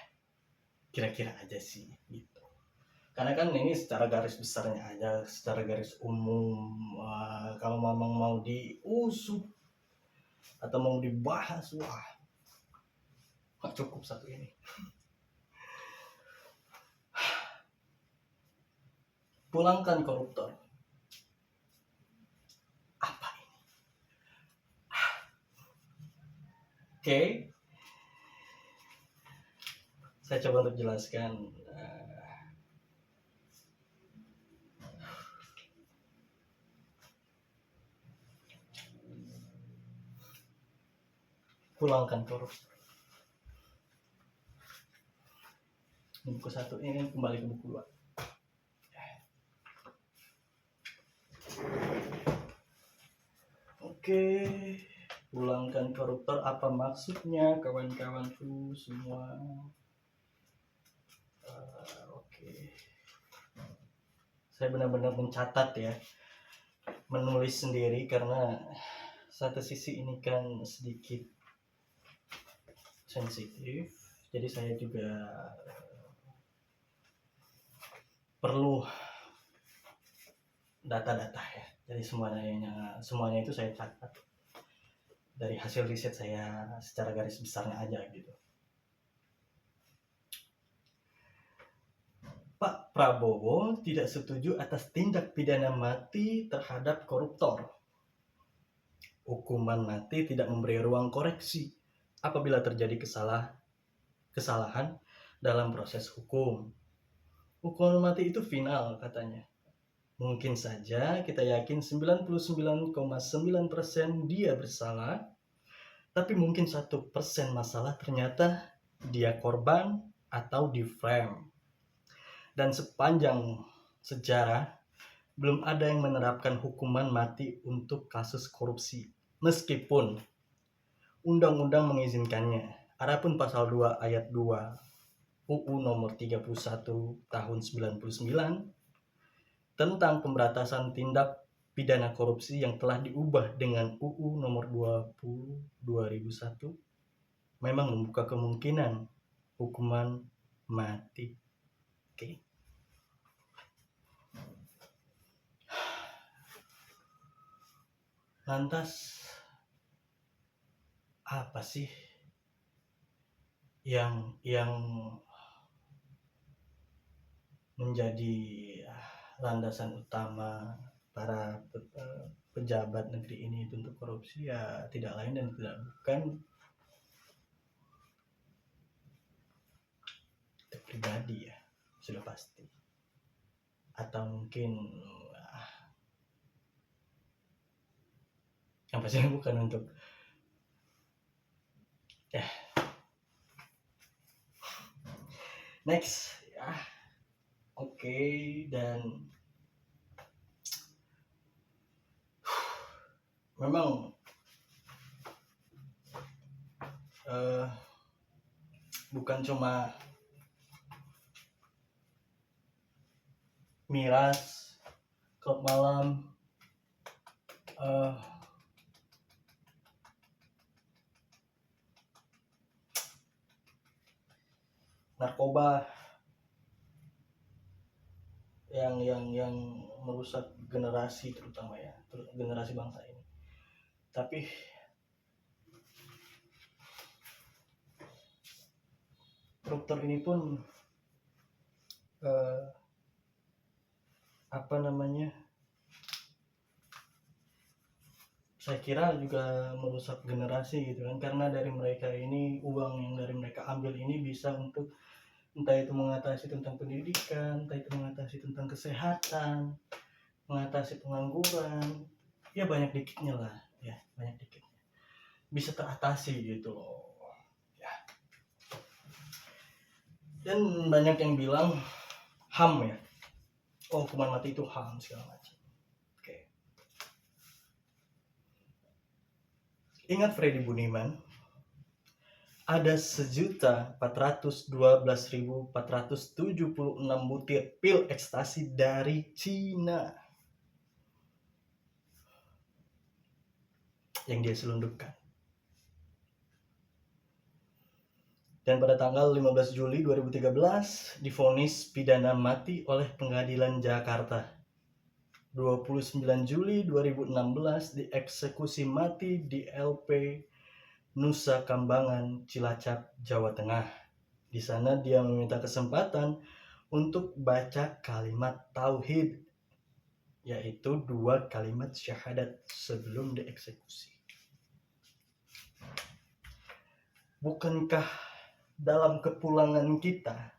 Speaker 1: kira-kira aja sih gitu. Karena kan ini secara garis besarnya aja, secara garis umum, kalau memang mau diusut atau mau dibahas, wah nggak cukup satu ini. Pulangkan koruptor. Apa ini? Oke, saya coba untuk jelaskan. Pulangkan koruptor. Buku 1 ini kembali ke buku 2. Oke, pulangkan koruptor, apa maksudnya kawan-kawanku semua? Oke, saya benar-benar mencatat ya, menulis sendiri, karena satu sisi ini kan sedikit sensitif, jadi saya juga perlu data-data ya. Jadi semuanya itu saya catat dari hasil riset saya secara garis besarnya aja gitu. Pak, Prabowo tidak setuju atas tindak pidana mati terhadap koruptor. Hukuman mati tidak memberi ruang koreksi apabila terjadi kesalahan dalam proses hukum. Hukuman mati itu final katanya. Mungkin saja kita yakin 99,9% dia bersalah, tapi mungkin 1% masalah ternyata dia korban atau di-frame. Dan sepanjang sejarah, belum ada yang menerapkan hukuman mati untuk kasus korupsi, meskipun undang-undang mengizinkannya. Adapun pasal 2 ayat 2 UU nomor 31 tahun 99 tentang pemberantasan tindak pidana korupsi yang telah diubah dengan UU nomor 20 2001 memang membuka kemungkinan hukuman mati. Oke. Lantas apa sih yang menjadi landasan utama para pejabat negeri ini untuk korupsi? Ya tidak lain dan tidak bukan pribadi, ya sudah pasti, atau mungkin yang pasti bukan untuk next ya. Oke, dan memang bukan cuma miras, klub malam, narkoba yang merusak generasi, terutama ya generasi bangsa ini. Tapi koruptor ini pun saya kira juga merusak generasi gitu kan, karena dari mereka ini uang yang dari mereka ambil ini bisa untuk entah itu mengatasi tentang pendidikan, entah itu mengatasi tentang kesehatan, mengatasi pengangguran, ya banyak dikitnya lah, ya banyak dikitnya bisa teratasi gitu loh ya. Dan banyak yang bilang HAM ya, oh hukuman mati itu HAM segala macam. Oke. Ingat Freddy Budiman, ada 1.412.476 butir pil ekstasi dari Cina yang dia selundupkan. Dan pada tanggal 15 Juli 2013 divonis pidana mati oleh Pengadilan Jakarta. 29 Juli 2016 dieksekusi mati di LP Nusa Kambangan, Cilacap, Jawa Tengah. Di sana dia meminta kesempatan untuk baca kalimat tauhid, yaitu 2 kalimat syahadat sebelum dieksekusi. Bukankah dalam kepulangan kita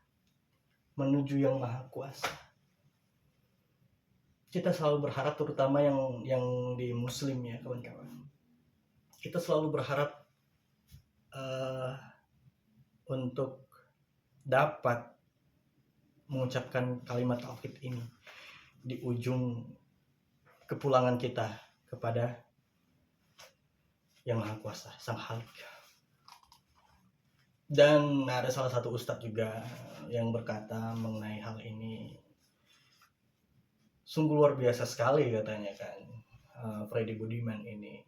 Speaker 1: menuju Yang Maha Kuasa, kita selalu berharap, terutama yang di Muslim ya kawan-kawan, kita selalu berharap untuk dapat mengucapkan kalimat tauhid ini di ujung kepulangan kita kepada Yang Maha Kuasa, Sang Khalik. Dan ada salah satu ustadz juga yang berkata mengenai hal ini, sungguh luar biasa sekali katanya kan, Freddy Budiman ini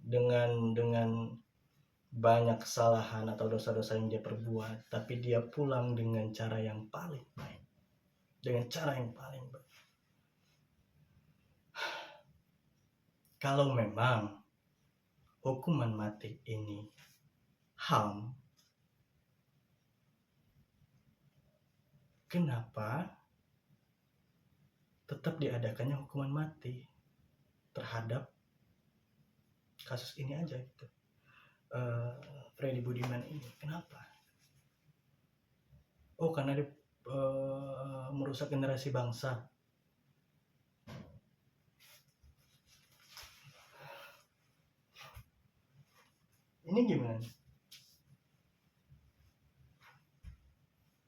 Speaker 1: dengan banyak kesalahan atau dosa-dosa yang dia perbuat, tapi dia pulang dengan cara yang paling baik, dengan cara yang paling baik. Kalau memang hukuman mati ini HAM, kenapa tetap diadakannya hukuman mati terhadap kasus ini aja gitu. Freddy Budiman ini kenapa? Oh, karena dia merusak generasi bangsa. Ini gimana?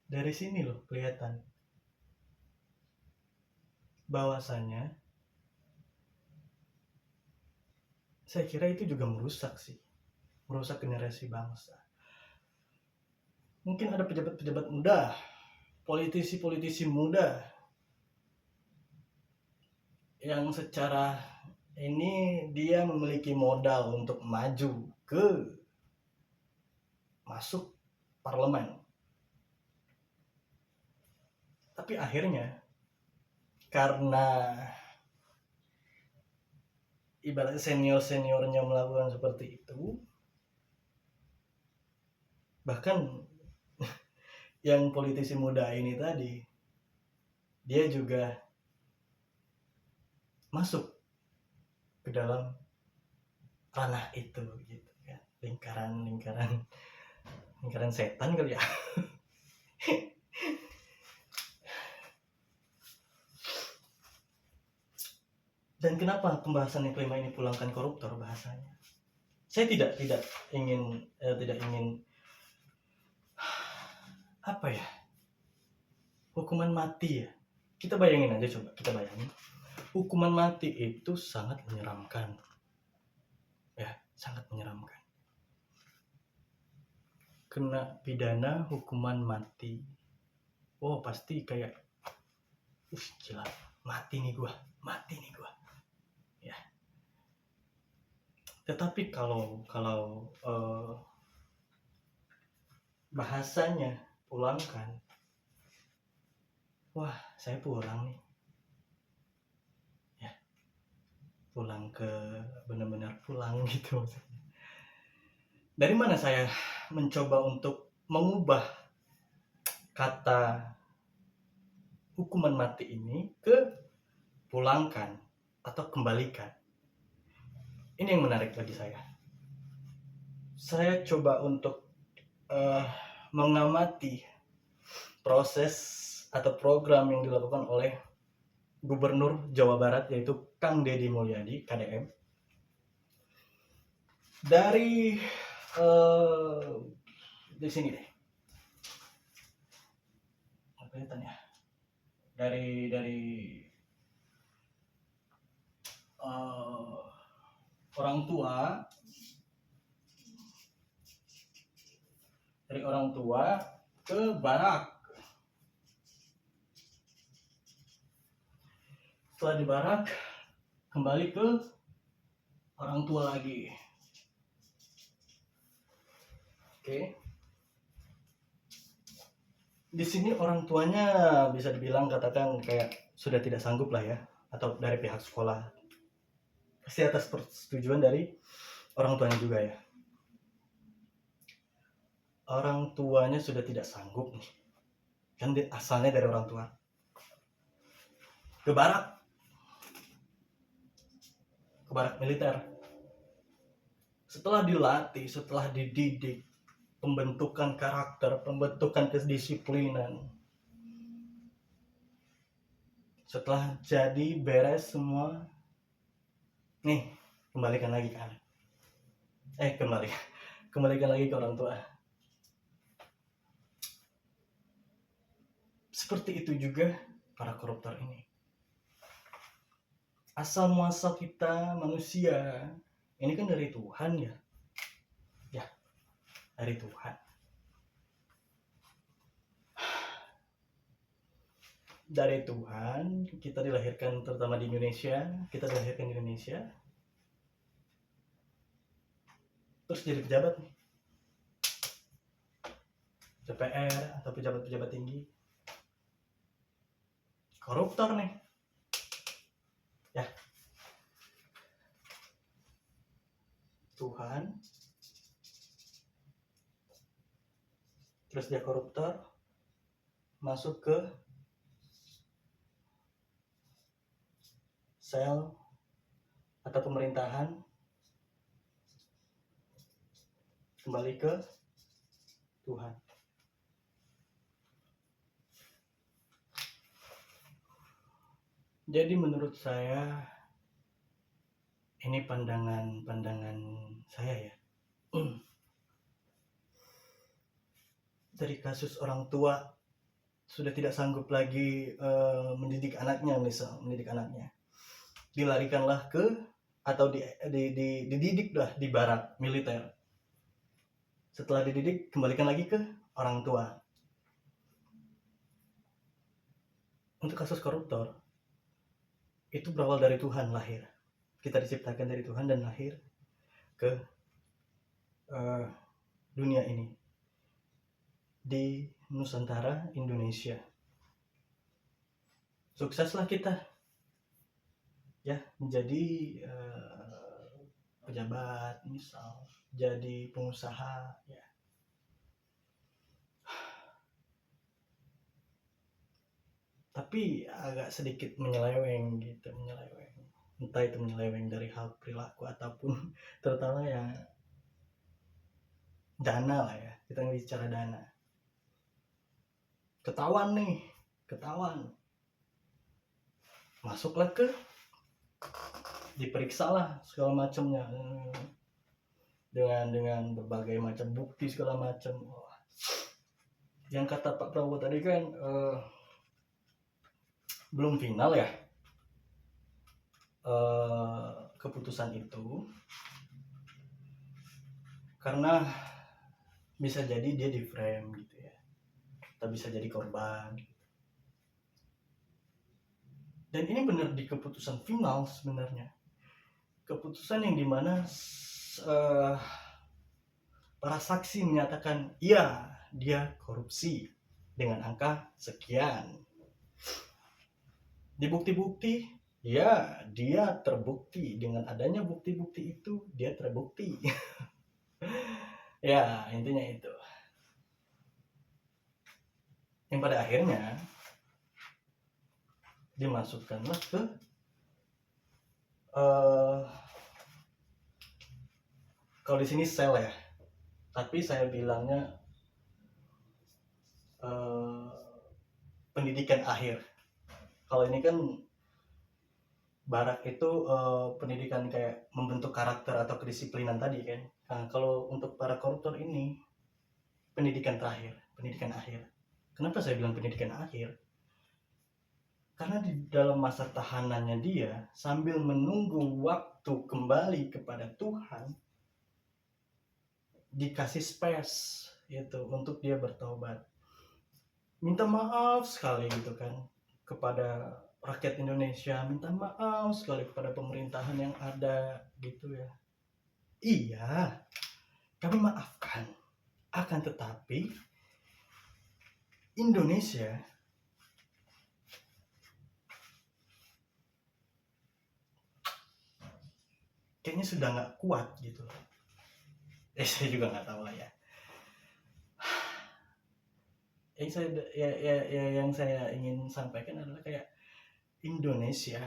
Speaker 1: Dari sini loh kelihatan bahwasanya saya kira itu juga merusak generasi bangsa. Mungkin ada pejabat-pejabat muda, politisi-politisi muda yang secara ini dia memiliki modal untuk maju masuk parlemen. Tapi akhirnya karena ibarat seniornya melakukan seperti itu, bahkan yang politisi muda ini tadi dia juga masuk ke dalam ranah itu gitu kan, lingkaran setan kali ya. Dan kenapa pembahasan yang kelima ini pulangkan koruptor bahasanya? Saya tidak ingin apa ya, hukuman mati ya. Kita bayangin aja, coba kita bayangin hukuman mati itu sangat menyeramkan ya, sangat menyeramkan. Kena pidana hukuman mati, oh pasti kayak gila, mati nih gua ya. Tetapi kalau bahasanya pulangkan, wah saya pulang nih ya, pulang ke benar-benar pulang gitu maksudnya. Dari mana saya mencoba untuk mengubah kata hukuman mati ini ke pulangkan atau kembalikan? Ini yang menarik bagi saya. Saya coba untuk mengamati proses atau program yang dilakukan oleh Gubernur Jawa Barat, yaitu Kang Deddy Mulyadi, KDM. Dari di sini deh, kelihatan ya, dari orang tua ke barak. Setelah di barak kembali ke orang tua lagi. Oke. Di sini orang tuanya bisa dibilang katakan kayak sudah tidak sanggup lah ya, atau dari pihak sekolah. Pasti atas persetujuan dari orang tuanya juga ya. Orang tuanya sudah tidak sanggup nih, kan asalnya dari orang tua, ke barak militer. Setelah dilatih, setelah dididik, pembentukan karakter, pembentukan kedisiplinan, setelah jadi beres semua, nih kembalikan lagi ke anak. Kembalikan lagi ke orang tua. Seperti itu juga para koruptor ini. Asal muasal kita manusia ini kan dari Tuhan ya. Ya, dari Tuhan. Dari Tuhan kita dilahirkan, terutama di Indonesia, terus jadi pejabat nih, DPR atau pejabat-pejabat tinggi, koruptor nih ya. Tuhan, terus dia koruptor, masuk ke sel atau pemerintahan kembali ke Tuhan. Jadi menurut saya ini pandangan saya ya. Dari kasus orang tua sudah tidak sanggup lagi mendidik anaknya, dilarikanlah ke atau dididik lah di barak militer. Setelah dididik, kembalikan lagi ke orang tua. Untuk kasus koruptor, itu berawal dari Tuhan lahir. Kita diciptakan dari Tuhan dan lahir ke dunia ini. Di Nusantara, Indonesia. Sukseslah kita ya menjadi pejabat, misal jadi pengusaha ya. Tapi agak sedikit menyeleweng gitu, entah itu menyeleweng dari hal perilaku ataupun terutama ya dana lah ya, kita bicara dana. Ketahuan masuklah ke diperiksa lah segala macamnya dengan berbagai macam bukti segala macam. Yang kata Pak Prabowo tadi kan belum final ya keputusan itu, karena bisa jadi dia di frame gitu ya, atau bisa jadi korban. Dan ini benar di keputusan final sebenarnya, keputusan yang dimana para saksi menyatakan iya dia korupsi dengan angka sekian. Di bukti-bukti, ya dia terbukti, dengan adanya bukti-bukti itu dia terbukti. Ya intinya itu. Yang pada akhirnya dimasukkanlah ke kalau di sini sel ya, tapi saya bilangnya pendidikan akhir. Kalau ini kan barak itu pendidikan kayak membentuk karakter atau kedisiplinan tadi kan. Nah, kalau untuk para koruptor ini pendidikan terakhir, pendidikan akhir. Kenapa saya bilang pendidikan akhir? Karena di dalam masa tahanannya dia sambil menunggu waktu kembali kepada Tuhan, dikasih space itu untuk dia bertobat. Minta maaf sekali gitu kan kepada rakyat Indonesia, minta maaf sekali kepada pemerintahan yang ada gitu ya. Iya, kami maafkan. Akan tetapi Indonesia kayaknya sudah nggak kuat gitu. Saya juga nggak tahu lah ya. Yang saya ingin sampaikan adalah kayak Indonesia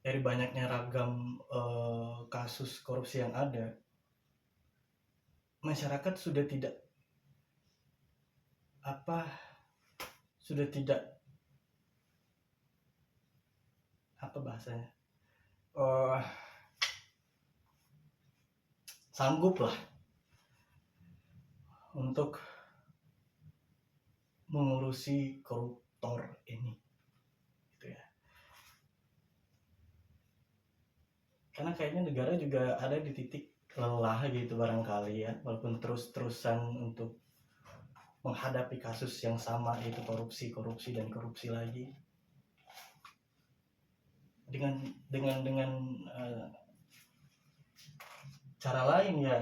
Speaker 1: dari banyaknya ragam kasus korupsi yang ada, masyarakat sudah tidak bahasanya sanggup lah untuk mengurusi koruptor ini gitu ya. Karena kayaknya negara juga ada di titik lelah gitu barangkali ya, walaupun terus-terusan untuk menghadapi kasus yang sama, yaitu korupsi lagi dengan cara lain ya,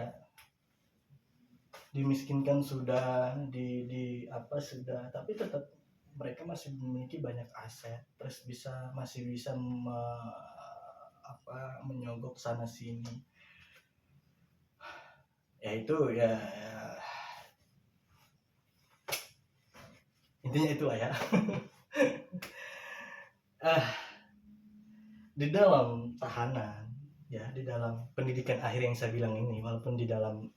Speaker 1: dimiskinkan sudah, sudah, tapi tetap mereka masih memiliki banyak aset, terus masih bisa menyogok sana sini. Ya itu ya intinya itulah ya. di dalam tahanan, ya di dalam pendidikan akhir yang saya bilang ini, walaupun di dalam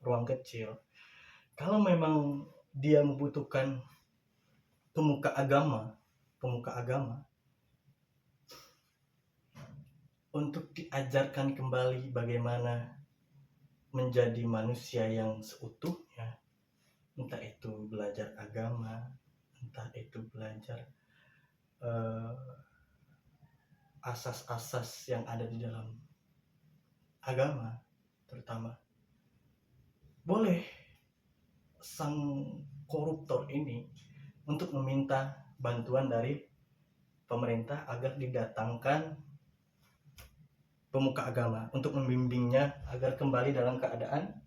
Speaker 1: ruang kecil, kalau memang dia membutuhkan pemuka agama untuk diajarkan kembali bagaimana menjadi manusia yang seutuhnya, entah itu belajar agama, entah itu belajar asas-asas yang ada di dalam agama terutama, boleh sang koruptor ini untuk meminta bantuan dari pemerintah agar didatangkan pemuka agama untuk membimbingnya agar kembali dalam keadaan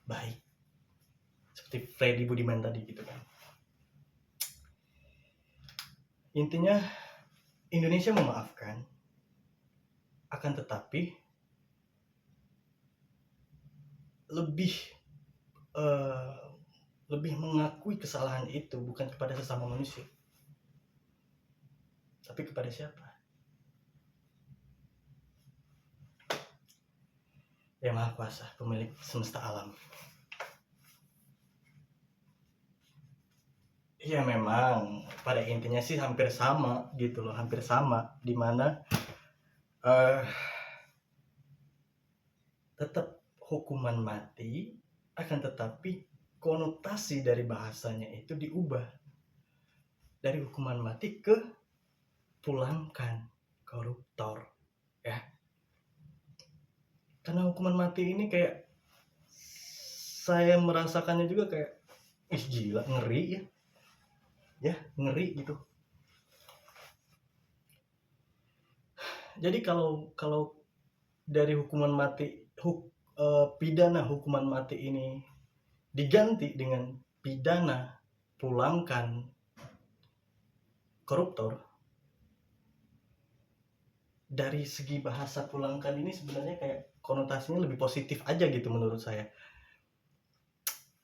Speaker 1: baik, seperti Freddy Budiman tadi gitu kan. Intinya Indonesia memaafkan, akan tetapi lebih mengakui kesalahan itu bukan kepada sesama manusia, tapi kepada siapa? Yang Maha Kuasa, pemilik semesta alam. Iya memang pada intinya sih hampir sama gitu loh, hampir sama, dimana tetap hukuman mati, akan tetapi konotasi dari bahasanya itu diubah dari hukuman mati ke pulangkan koruptor, ya. Karena hukuman mati ini kayak saya merasakannya juga kayak gila, ngeri ya ngeri gitu. Jadi kalau dari hukuman mati, pidana hukuman mati ini diganti dengan pidana pulangkan koruptor, dari segi bahasa pulangkan ini sebenarnya kayak konotasinya lebih positif aja gitu menurut saya.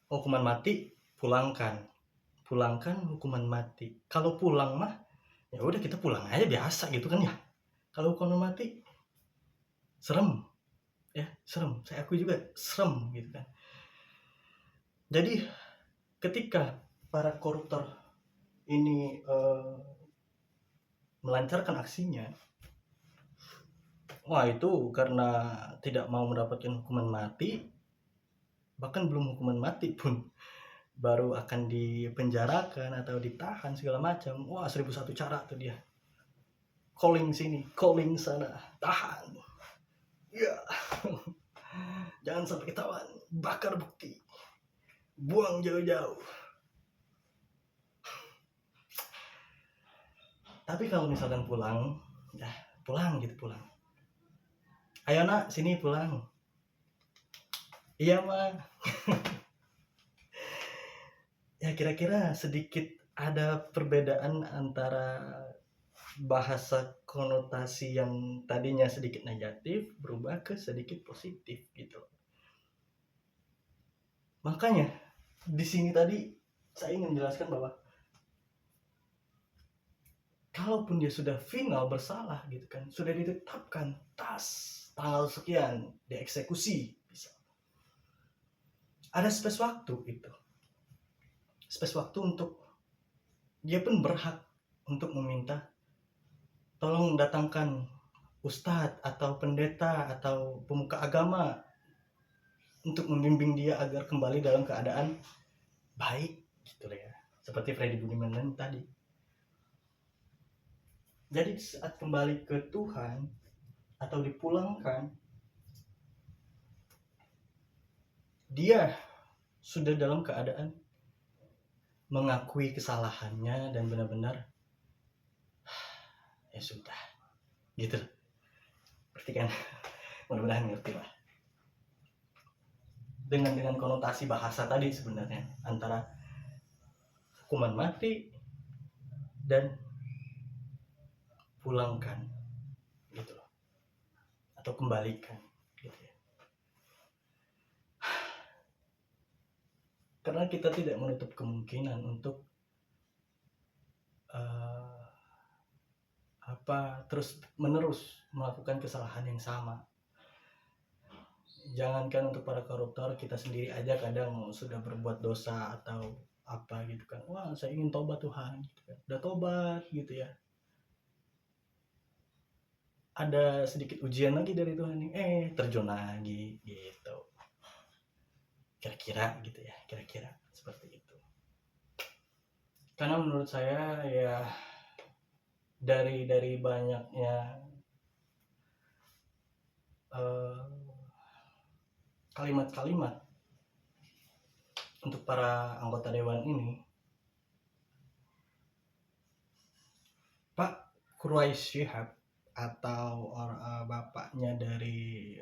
Speaker 1: Hukuman mati pulangkan hukuman mati. Kalau pulang mah ya udah kita pulang aja biasa gitu kan ya. Kalau hukuman mati serem ya, serem, saya akui juga serem gitu kan. Jadi ketika para koruptor ini melancarkan aksinya, wah itu karena tidak mau mendapatkan hukuman mati, bahkan belum hukuman mati pun baru akan dipenjarakan atau ditahan segala macam. Wah 1001 cara tuh dia, calling sini, calling sana, tahan ya. Jangan sampai ketahuan, bakar bukti, buang jauh-jauh. Tapi kalau misalkan pulang, ya pulang gitu, pulang. Ayo nak, sini pulang. Iya mah. Ya kira-kira sedikit ada perbedaan antara bahasa konotasi yang tadinya sedikit negatif berubah ke sedikit positif gitu. Makanya di sini tadi saya ingin menjelaskan bahwa kalaupun dia sudah final bersalah gitu kan, sudah ditetapkan tanggal sekian dieksekusi, bisa ada space waktu itu, space waktu untuk dia pun berhak untuk meminta tolong datangkan ustadz atau pendeta atau pemuka agama untuk membimbing dia agar kembali dalam keadaan baik gitu ya, seperti Freddy Budiman tadi. Jadi saat kembali ke Tuhan atau dipulangkan, dia sudah dalam keadaan mengakui kesalahannya dan benar-benar ya sudah gitu. Berarti kan mudah-mudahan ngerti lah dengan konotasi bahasa tadi sebenarnya antara hukuman mati dan pulangkan gitu loh, atau kembalikan gitu ya. Karena kita tidak menutup kemungkinan untuk Kenapa terus menerus melakukan kesalahan yang sama? Jangankan untuk para koruptor, kita sendiri aja kadang sudah berbuat dosa atau apa gitu kan, wah saya ingin tobat Tuhan gitu kan, udah tobat gitu ya, ada sedikit ujian lagi dari Tuhan nih, terjun lagi gitu, kira-kira gitu ya, kira-kira seperti itu. Karena menurut saya ya, dari banyaknya kalimat-kalimat untuk para anggota dewan ini, Pak Quraish Shihab atau bapaknya dari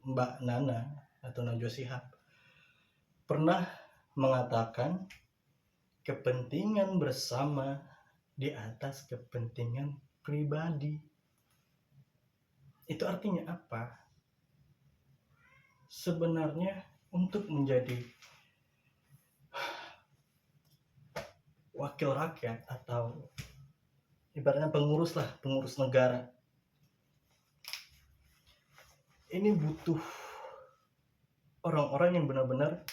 Speaker 1: Mbak Nana atau Najwa Shihab pernah mengatakan kepentingan bersama di atas kepentingan pribadi. Itu artinya apa? Sebenarnya untuk menjadi wakil rakyat atau ibaratnya pengurus negara, ini butuh orang-orang yang benar-benar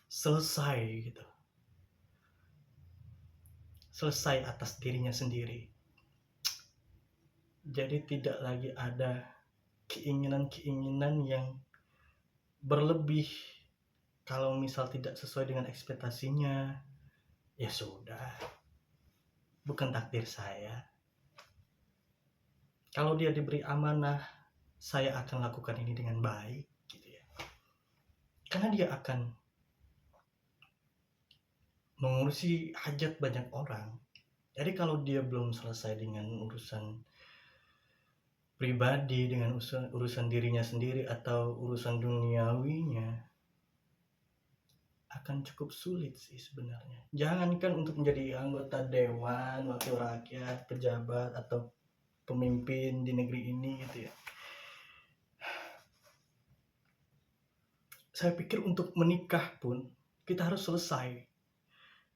Speaker 1: selesai gitu, selesai atas dirinya sendiri. Jadi tidak lagi ada keinginan-keinginan yang berlebih. Kalau misal tidak sesuai dengan ekspektasinya, ya sudah, bukan takdir saya. Kalau dia diberi amanah, saya akan lakukan ini dengan baik gitu ya. Karena dia akan mengurusi hajat banyak orang. Jadi kalau dia belum selesai dengan urusan pribadi, dengan urusan dirinya sendiri atau urusan duniawinya, akan cukup sulit sih sebenarnya. Jangankan untuk menjadi anggota dewan, wakil rakyat, pejabat atau pemimpin di negeri ini gitu ya. Saya pikir untuk menikah pun kita harus selesai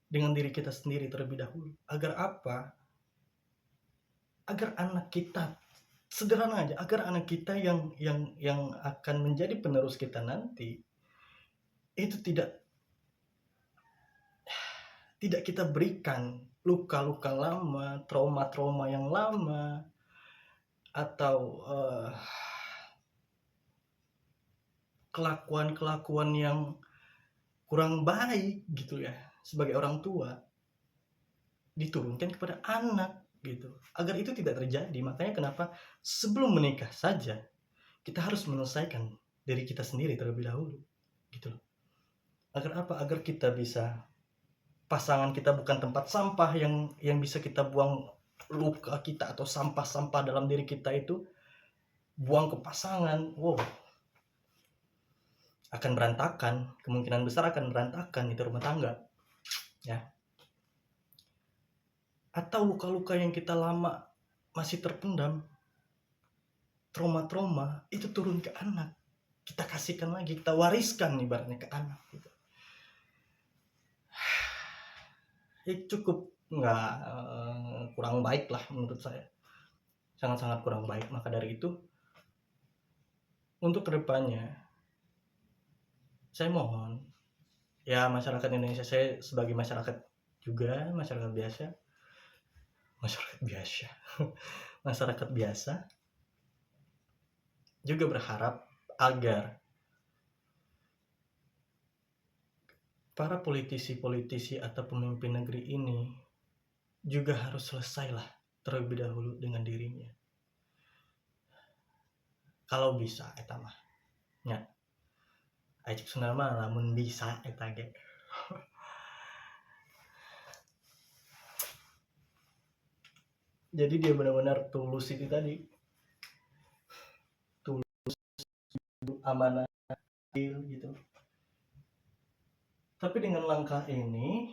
Speaker 1: dengan diri kita sendiri terlebih dahulu. Agar apa? Agar anak kita, sederhana aja, agar anak kita yang akan menjadi penerus kita nanti itu tidak kita berikan luka-luka lama, trauma-trauma yang lama, atau kelakuan-kelakuan yang kurang baik gitu ya, sebagai orang tua diturunkan kepada anak gitu, agar itu tidak terjadi. Makanya kenapa sebelum menikah saja kita harus menyelesaikan diri kita sendiri terlebih dahulu gitu loh. Agar apa? Agar kita bisa, pasangan kita bukan tempat sampah yang bisa kita buang luka kita atau sampah-sampah dalam diri kita itu buang ke pasangan. Wow, akan berantakan, kemungkinan besar akan berantakan itu rumah tangga ya. Atau luka-luka yang kita lama masih terpendam, trauma-trauma itu turun ke anak, kita kasihkan lagi, kita wariskan ibaratnya ke anak gitu. Cukup nggak, kurang baik lah menurut saya, sangat-sangat kurang baik. Maka dari itu untuk kedepannya saya mohon ya, masyarakat Indonesia, saya sebagai masyarakat juga, masyarakat biasa masyarakat biasa juga berharap agar para politisi-politisi atau pemimpin negeri ini juga harus selesailah terlebih dahulu dengan dirinya. Kalau bisa eta mah nya ajak sebenarnya mah lamun bisa eta ge. Jadi dia benar-benar tulus itu tadi, tulus, amanah gitu. Tapi dengan langkah ini,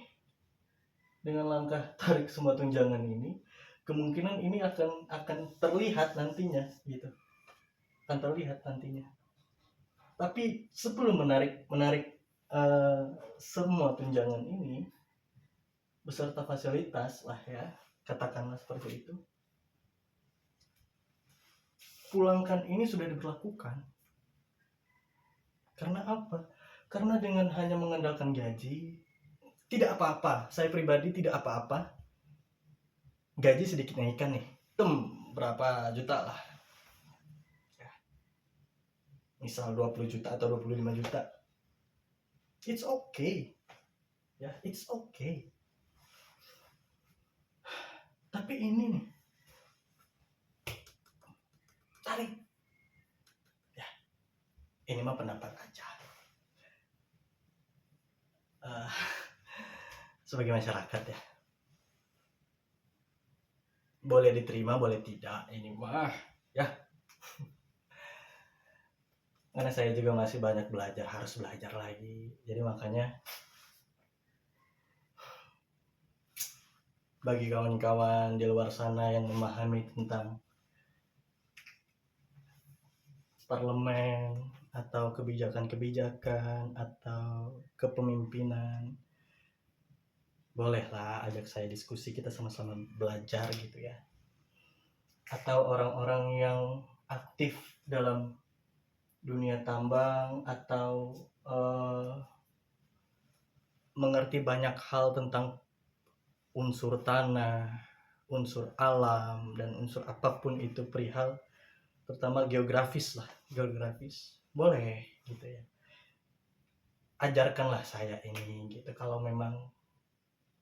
Speaker 1: dengan langkah tarik semua tunjangan ini, kemungkinan ini akan terlihat nantinya gitu, akan terlihat nantinya. Tapi sebelum menarik semua tunjangan ini beserta fasilitas lah ya, katakanlah seperti itu. Pulangkan ini sudah diberlakukan. Karena apa? Karena dengan hanya mengandalkan gaji, tidak apa-apa. Saya pribadi tidak apa-apa. Gaji sedikit naikkan nih. Berapa juta lah. Ya. Misal 20 juta atau 25 juta. It's okay. Ya, it's okay. Tapi ini nih. Tarik. Ya. Ini mah pendapat aja. Sebagai masyarakat ya. Boleh diterima, boleh tidak. Ini mah ya. Karena saya juga masih banyak belajar, harus belajar lagi. Jadi makanya bagi kawan-kawan di luar sana yang memahami tentang parlemen atau kebijakan-kebijakan atau kepemimpinan, bolehlah ajak saya diskusi, kita sama-sama belajar gitu ya. Atau orang-orang yang aktif dalam dunia tambang atau mengerti banyak hal tentang unsur tanah, unsur alam, dan unsur apapun itu perihal terutama geografis, boleh gitu ya, ajarkanlah saya ini gitu. Kalau memang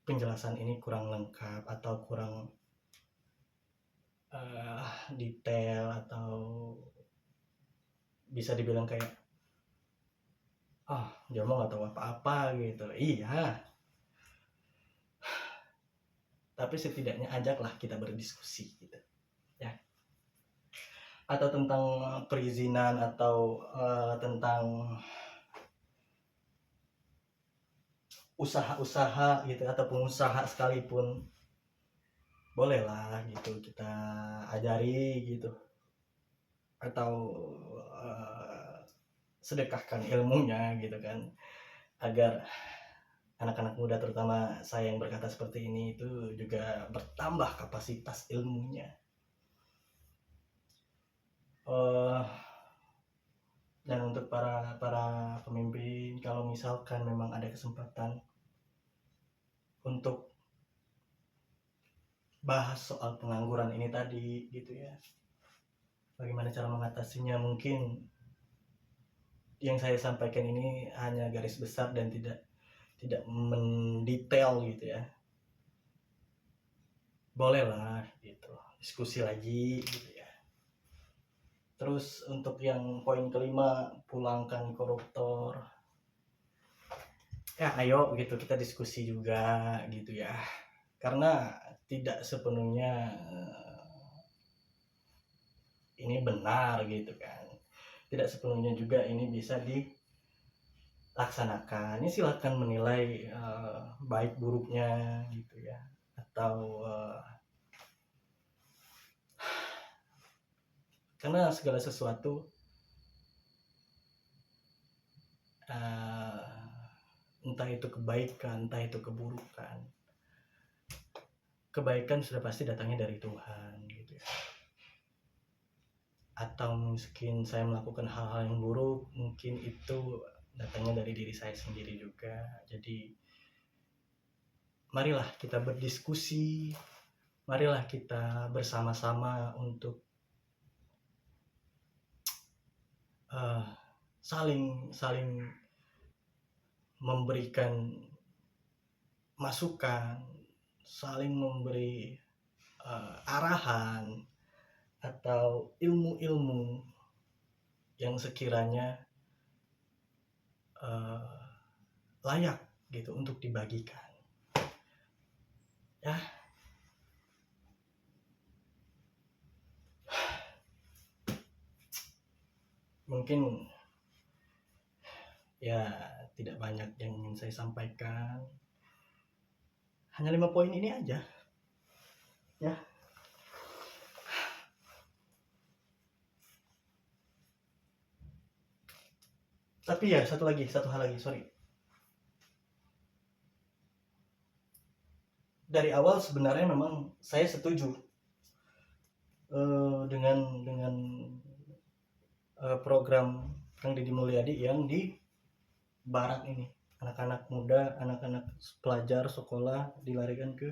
Speaker 1: penjelasan ini kurang lengkap atau kurang detail atau bisa dibilang kayak dia mau nggak tahu apa-apa gitu, iya, tapi setidaknya ajaklah kita berdiskusi gitu ya. Atau tentang perizinan atau tentang usaha-usaha gitu atau pengusaha sekalipun, bolehlah gitu kita ajari gitu, atau sedekahkan ilmunya gitu kan, agar anak-anak muda terutama saya yang berkata seperti ini itu juga bertambah kapasitas ilmunya. Dan untuk para pemimpin, kalau misalkan memang ada kesempatan untuk bahas soal pengangguran ini tadi gitu ya, bagaimana cara mengatasinya, mungkin yang saya sampaikan ini hanya garis besar dan tidak mendetail gitu ya. Bolehlah gitu diskusi lagi gitu ya. Terus untuk yang poin kelima, pulangkan koruptor, ya ayo gitu kita diskusi juga gitu ya, karena tidak sepenuhnya ini benar gitu kan, tidak sepenuhnya juga ini bisa dilaksanakan. Ini silakan menilai baik buruknya gitu ya, atau karena segala sesuatu entah itu kebaikan, entah itu keburukan, kebaikan sudah pasti datangnya dari Tuhan gitu ya. Atau mungkin saya melakukan hal-hal yang buruk, mungkin itu datangnya dari diri saya sendiri juga. Jadi marilah kita berdiskusi, marilah kita bersama-sama untuk saling memberikan masukan, saling memberi arahan atau ilmu-ilmu yang sekiranya layak gitu untuk dibagikan ya. Mungkin ya tidak banyak yang ingin saya sampaikan, hanya 5 poin ini aja ya. Tapi ya satu hal lagi, sorry. dari awal sebenarnya memang saya setuju dengan program Kang Deddy Mulyadi yang di barat ini. Anak-anak muda, anak-anak pelajar sekolah dilarikan ke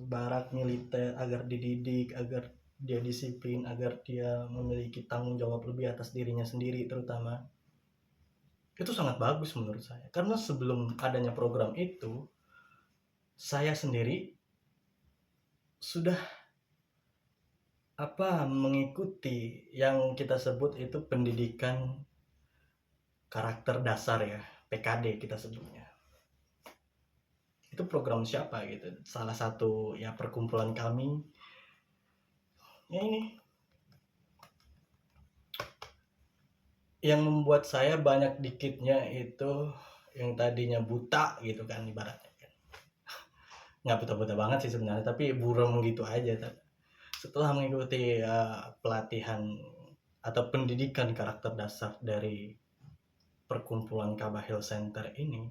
Speaker 1: barak militer agar dididik, agar dia disiplin, agar dia memiliki tanggung jawab lebih atas dirinya sendiri terutama. Itu sangat bagus menurut saya. Karena sebelum adanya program itu, saya sendiri sudah mengikuti yang kita sebut itu pendidikan karakter dasar ya, PKD kita sebutnya. Itu program siapa gitu? Salah satu ya perkumpulan kami. Ya ini yang membuat saya banyak dikitnya itu yang tadinya buta gitu kan ibaratnya kan. Nggak buta-buta banget sih sebenarnya, tapi buram gitu aja. Setelah mengikuti pelatihan atau pendidikan karakter dasar dari perkumpulan Kabah Hill Center ini,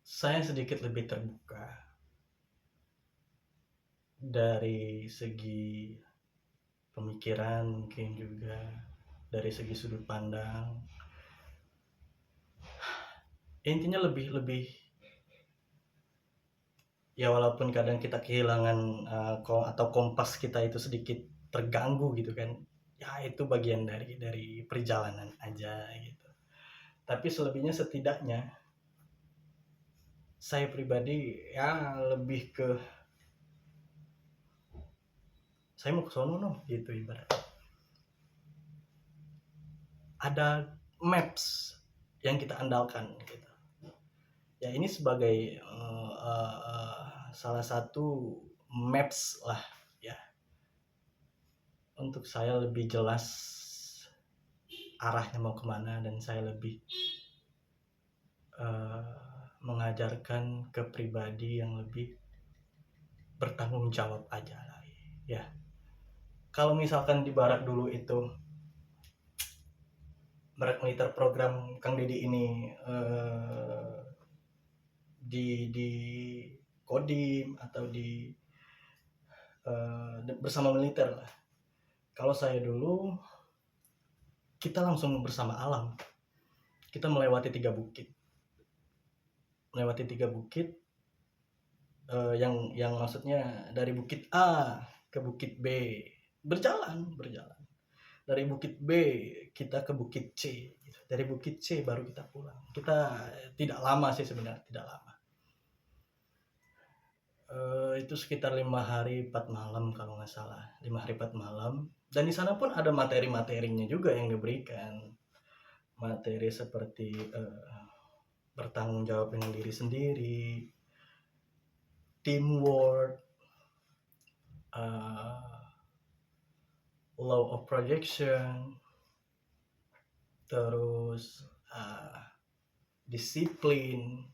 Speaker 1: saya sedikit lebih terbuka dari segi pemikiran, mungkin juga dari segi sudut pandang. Intinya lebih ya, walaupun kadang kita kehilangan atau kompas kita itu sedikit terganggu gitu kan, ya itu bagian dari perjalanan aja gitu. Tapi selebihnya setidaknya saya pribadi ya lebih ke saya mau ke sono no gitu ibaratnya. Ada maps yang kita andalkan gitu. Ya ini sebagai salah satu maps lah ya, untuk saya lebih jelas arahnya mau kemana, dan saya lebih mengajarkan ke pribadi yang lebih bertanggung jawab aja lah ya. Kalau misalkan di barat dulu itu barat militer program Kang Deddy ini di Kodim atau di bersama militer lah. Kalau saya dulu kita langsung bersama alam. Kita melewati 3 bukit. Yang maksudnya dari bukit A ke bukit B, berjalan. Dari bukit B kita ke bukit C. Dari bukit C baru kita pulang. Kita tidak lama sih sebenarnya, tidak lama. Itu sekitar 5 hari 4 malam kalau nggak salah, 5 hari 4 malam. Dan di sana pun ada materi-materinya juga yang diberikan, materi seperti bertanggung jawab dengan diri sendiri, teamwork, law of projection, terus disiplin,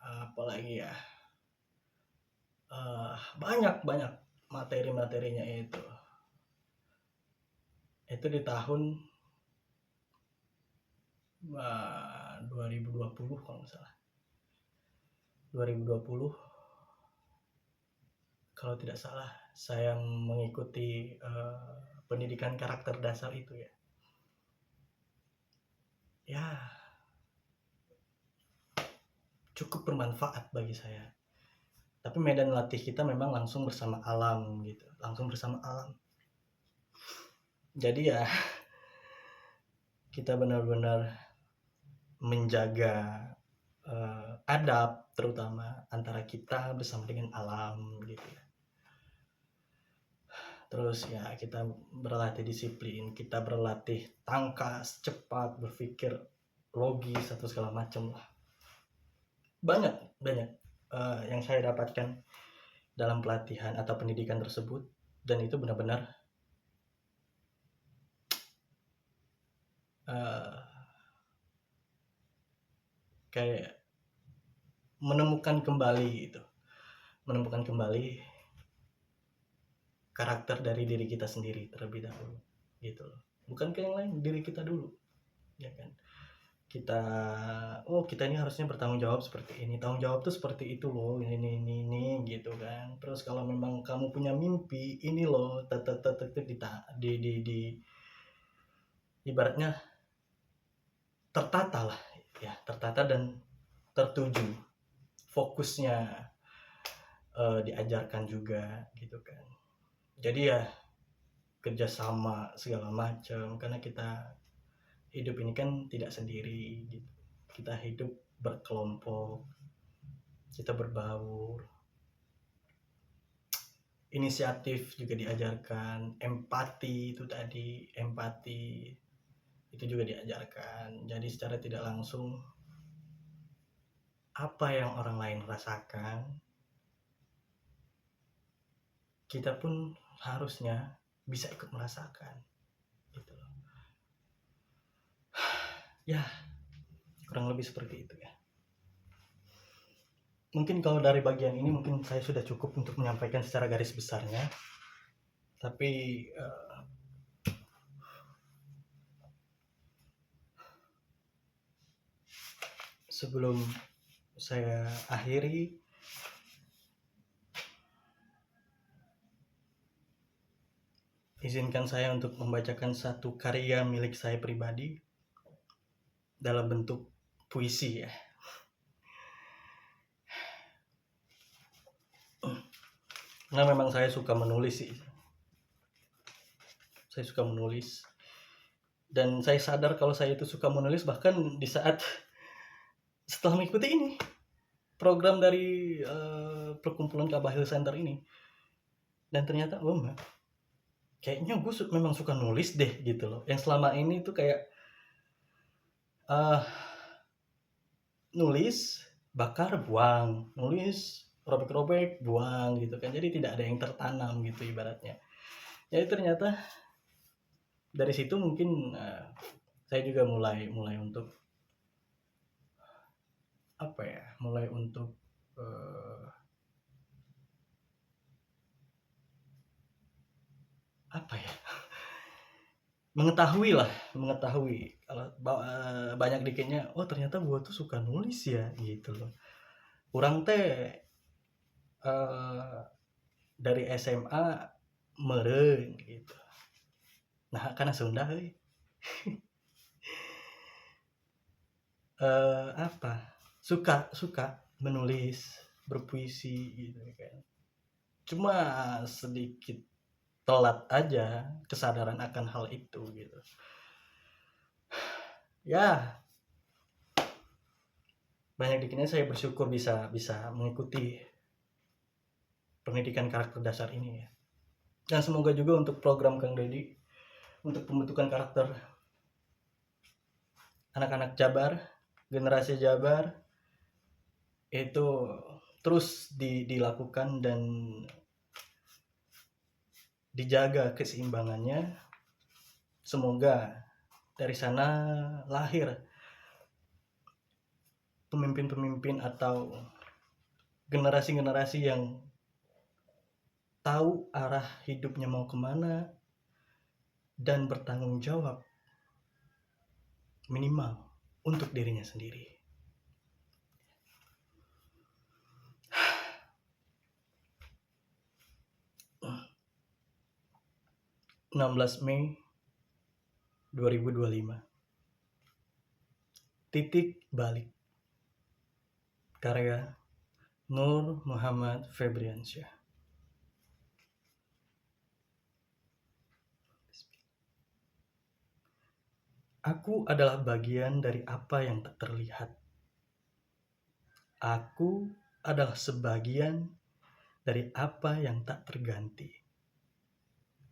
Speaker 1: apalagi ya, banyak materi-materinya itu di tahun 2020 kalau nggak salah, 2020 kalau tidak salah saya mengikuti pendidikan karakter dasar itu ya cukup bermanfaat bagi saya. Tapi medan latih kita memang langsung bersama alam gitu, jadi ya kita benar-benar menjaga adab terutama antara kita bersama dengan alam gitu ya. Terus ya kita berlatih disiplin, kita berlatih tangkas, cepat, berpikir logis atau segala macam lah. Banyak yang saya dapatkan dalam pelatihan atau pendidikan tersebut, dan itu benar-benar kayak menemukan kembali karakter dari diri kita sendiri terlebih dahulu gitu loh. Bukan ke yang lain, diri kita dulu. ya kan? Kita ini harusnya bertanggung jawab seperti ini, tanggung jawab tuh seperti itu loh, ini gitu kan. Terus kalau memang kamu punya mimpi ini loh, di ibaratnya tertata lah ya, tertata dan tertuju, fokusnya diajarkan juga gitu kan. Jadi ya kerjasama segala macam, karena kita hidup ini kan tidak sendiri gitu. Kita hidup berkelompok, kita berbaur, inisiatif juga diajarkan, empati itu juga diajarkan. Jadi secara tidak langsung apa yang orang lain rasakan, kita pun harusnya bisa ikut merasakan gitu loh. Ya, kurang lebih seperti itu ya. Mungkin kalau dari bagian ini mungkin saya sudah cukup untuk menyampaikan secara garis besarnya. Tapi sebelum saya akhiri, izinkan saya untuk membacakan satu karya milik saya pribadi dalam bentuk puisi ya. Karena memang saya suka menulis sih. Saya suka menulis. Dan saya sadar kalau saya itu suka menulis bahkan di saat setelah mengikuti ini program dari perkumpulan Kabahil Center ini. Dan ternyata kayaknya gue memang suka nulis deh gitu loh. Yang selama ini tuh kayak nulis, bakar, buang, nulis, robek-robek, buang gitu kan. Jadi tidak ada yang tertanam gitu ibaratnya. Jadi ternyata dari situ mungkin saya juga mulai untuk mulai untuk mengetahui kalau banyak dikitnya ternyata gue tuh suka nulis ya gitu loh. Kurang teh dari SMA meren gitu. Nah karena Sunda suka menulis, berpuisi gitu kan. Cuma sedikit telat aja kesadaran akan hal itu gitu. Ya, banyak dikitnya saya bersyukur bisa mengikuti pendidikan karakter dasar ini ya. Dan semoga juga untuk program Kang Deddy untuk pembentukan karakter anak-anak Jabar, generasi Jabar itu terus dilakukan dan dijaga keseimbangannya. Semoga dari sana lahir pemimpin-pemimpin atau generasi-generasi yang tahu arah hidupnya mau kemana dan bertanggung jawab minimal untuk dirinya sendiri. 16 Mei 2025. Titik balik. Karya Nur Muhammad Febriansyah. Aku adalah bagian dari apa yang tak terlihat. Aku adalah sebagian dari apa yang tak terganti.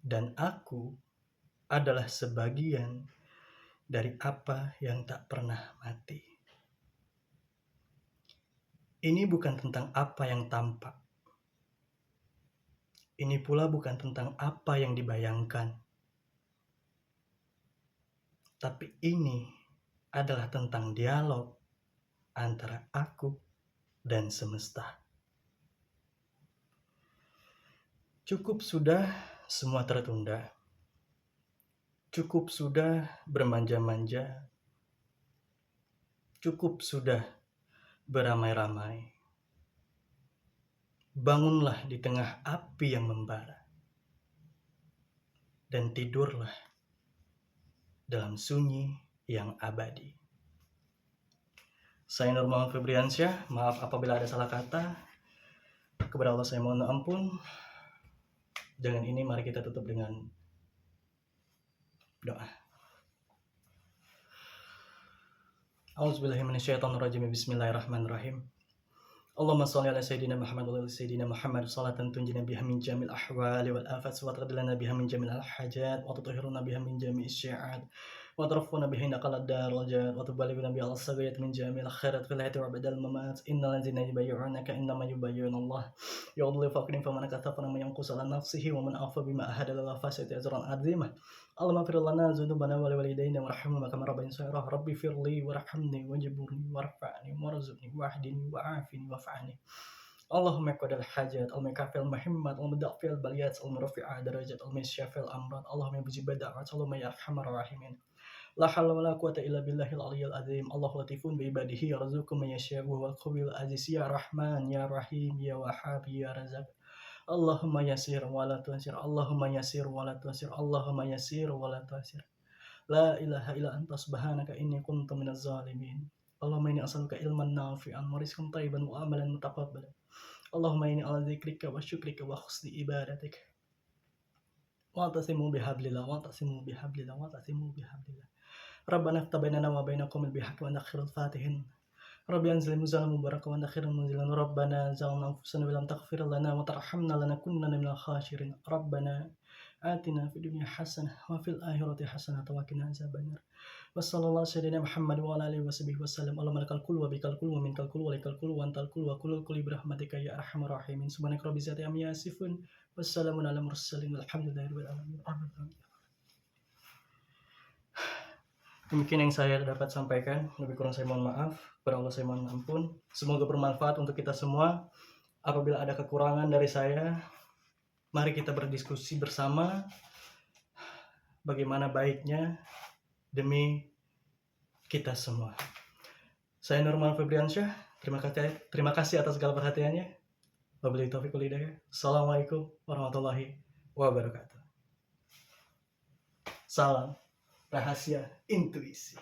Speaker 1: Dan aku adalah sebagian dari apa yang tak pernah mati. Ini bukan tentang apa yang tampak. Ini pula bukan tentang apa yang dibayangkan. Tapi ini adalah tentang dialog antara aku dan semesta. Cukup sudah semua tertunda. Cukup sudah bermanja-manja Cukup sudah beramai-ramai. Bangunlah di tengah api yang membara. Dan tidurlah dalam sunyi yang abadi. Saya Nur Muhammad Febriansyah, maaf apabila ada salah kata. Kepada Allah saya mohon ampun. Dengan ini mari kita tutup dengan doa. A'udzubillahi minasyaitonirrajim. Bismillahirrahmanirrahim. Allahumma shalli ala sayyidina Muhammad wa ala sayyidina Muhammad salatan tunjina biha min jamil ahwali wal afat wa taqdilana biha min jamil al hajat wa tutahhiruna biha min jami'i syi'at wa tarfuna biha naqal darajat wa tuballighuna biha al sabayat min jamil khairat fil hayati wa ba'dal mamat innal ladzina yubayyi'unaka innama yubayyi'una Allah yaqulu faqrin faman katafana man yanqus ala nafsihi wa man afa bima ahada la fasati ajran azimah. Allahumma fir lana dzunubana wa liwalidayna warhamna kama rabbayana shaghira rabbi firli warhamni wajburni warfa'ni warzuqni wahdini wa'afini wa'fani. Allahumma qadal hajat al-makafil muhimmat al-mudafil baliyat al-murafi'a darajat al-misyafil amrat Allahumma bijibada wa Allahumma ya arhamar rahimin. La hawla wa la quwwata illa billahil aliyyil azim. Allahu latifun bi ibadihi yarzuqu man yasha'u wa huwal aziz ya rahman ya rahim ya wahhab ya razzaq. Allahumma yasir wa la tu'sir. Allahumma yasir wa la tu'sir. Allahumma yasir wa la tu'sir. La ilaha illa anta subhanaka inni kuntu minaz zalimin. Allahumma inni as'aluka ilman nafi'an wa rizqan thayyiban wa amalan mutaqabbalan. Allahumma inni ala dzikrika wa syukrika wa husni ibadatik. Wa tasimu bihablillah wa tasimu bihablillah wa tasimu bihablillah. Rabbana iftah bainana wa baina qaumil bihaqqi wa anta khairul fatihin. Rabbi anzil muzalan mubaraka wa anta khairul munzilin. Rabbana zalamna anfusana wa lam taghfir lana wa tarhamna lanakunanna minal khasirin. Rabbana atina fid dunya hasanah wa fil akhirati hasanah wa qina azabannar. Wassallallahu sayyidina Muhammad wa ala alihi washabihi wasallam. Allahumma lakal kul wa bikal kul wa minkal kul wa likal kul wa antal kul wa kulul kul bi rahmatika ya arhamar rahimin. Subhanaka rabbil izzati amma yasifun. Wassalamun ala mursalin walhamdulillahi rabbil alamin. Mungkin yang saya dapat sampaikan, lebih kurang saya mohon maaf, kepada Allah saya mohon ampun. Semoga bermanfaat untuk kita semua. Apabila ada kekurangan dari saya, mari kita berdiskusi bersama bagaimana baiknya demi kita semua. Saya Nur Muhammad Febriansyah, terima kasih atas segala perhatiannya. Wabillahi taufiq wal hidayah. Assalamualaikum warahmatullahi wabarakatuh. Salam rahasia intuisi.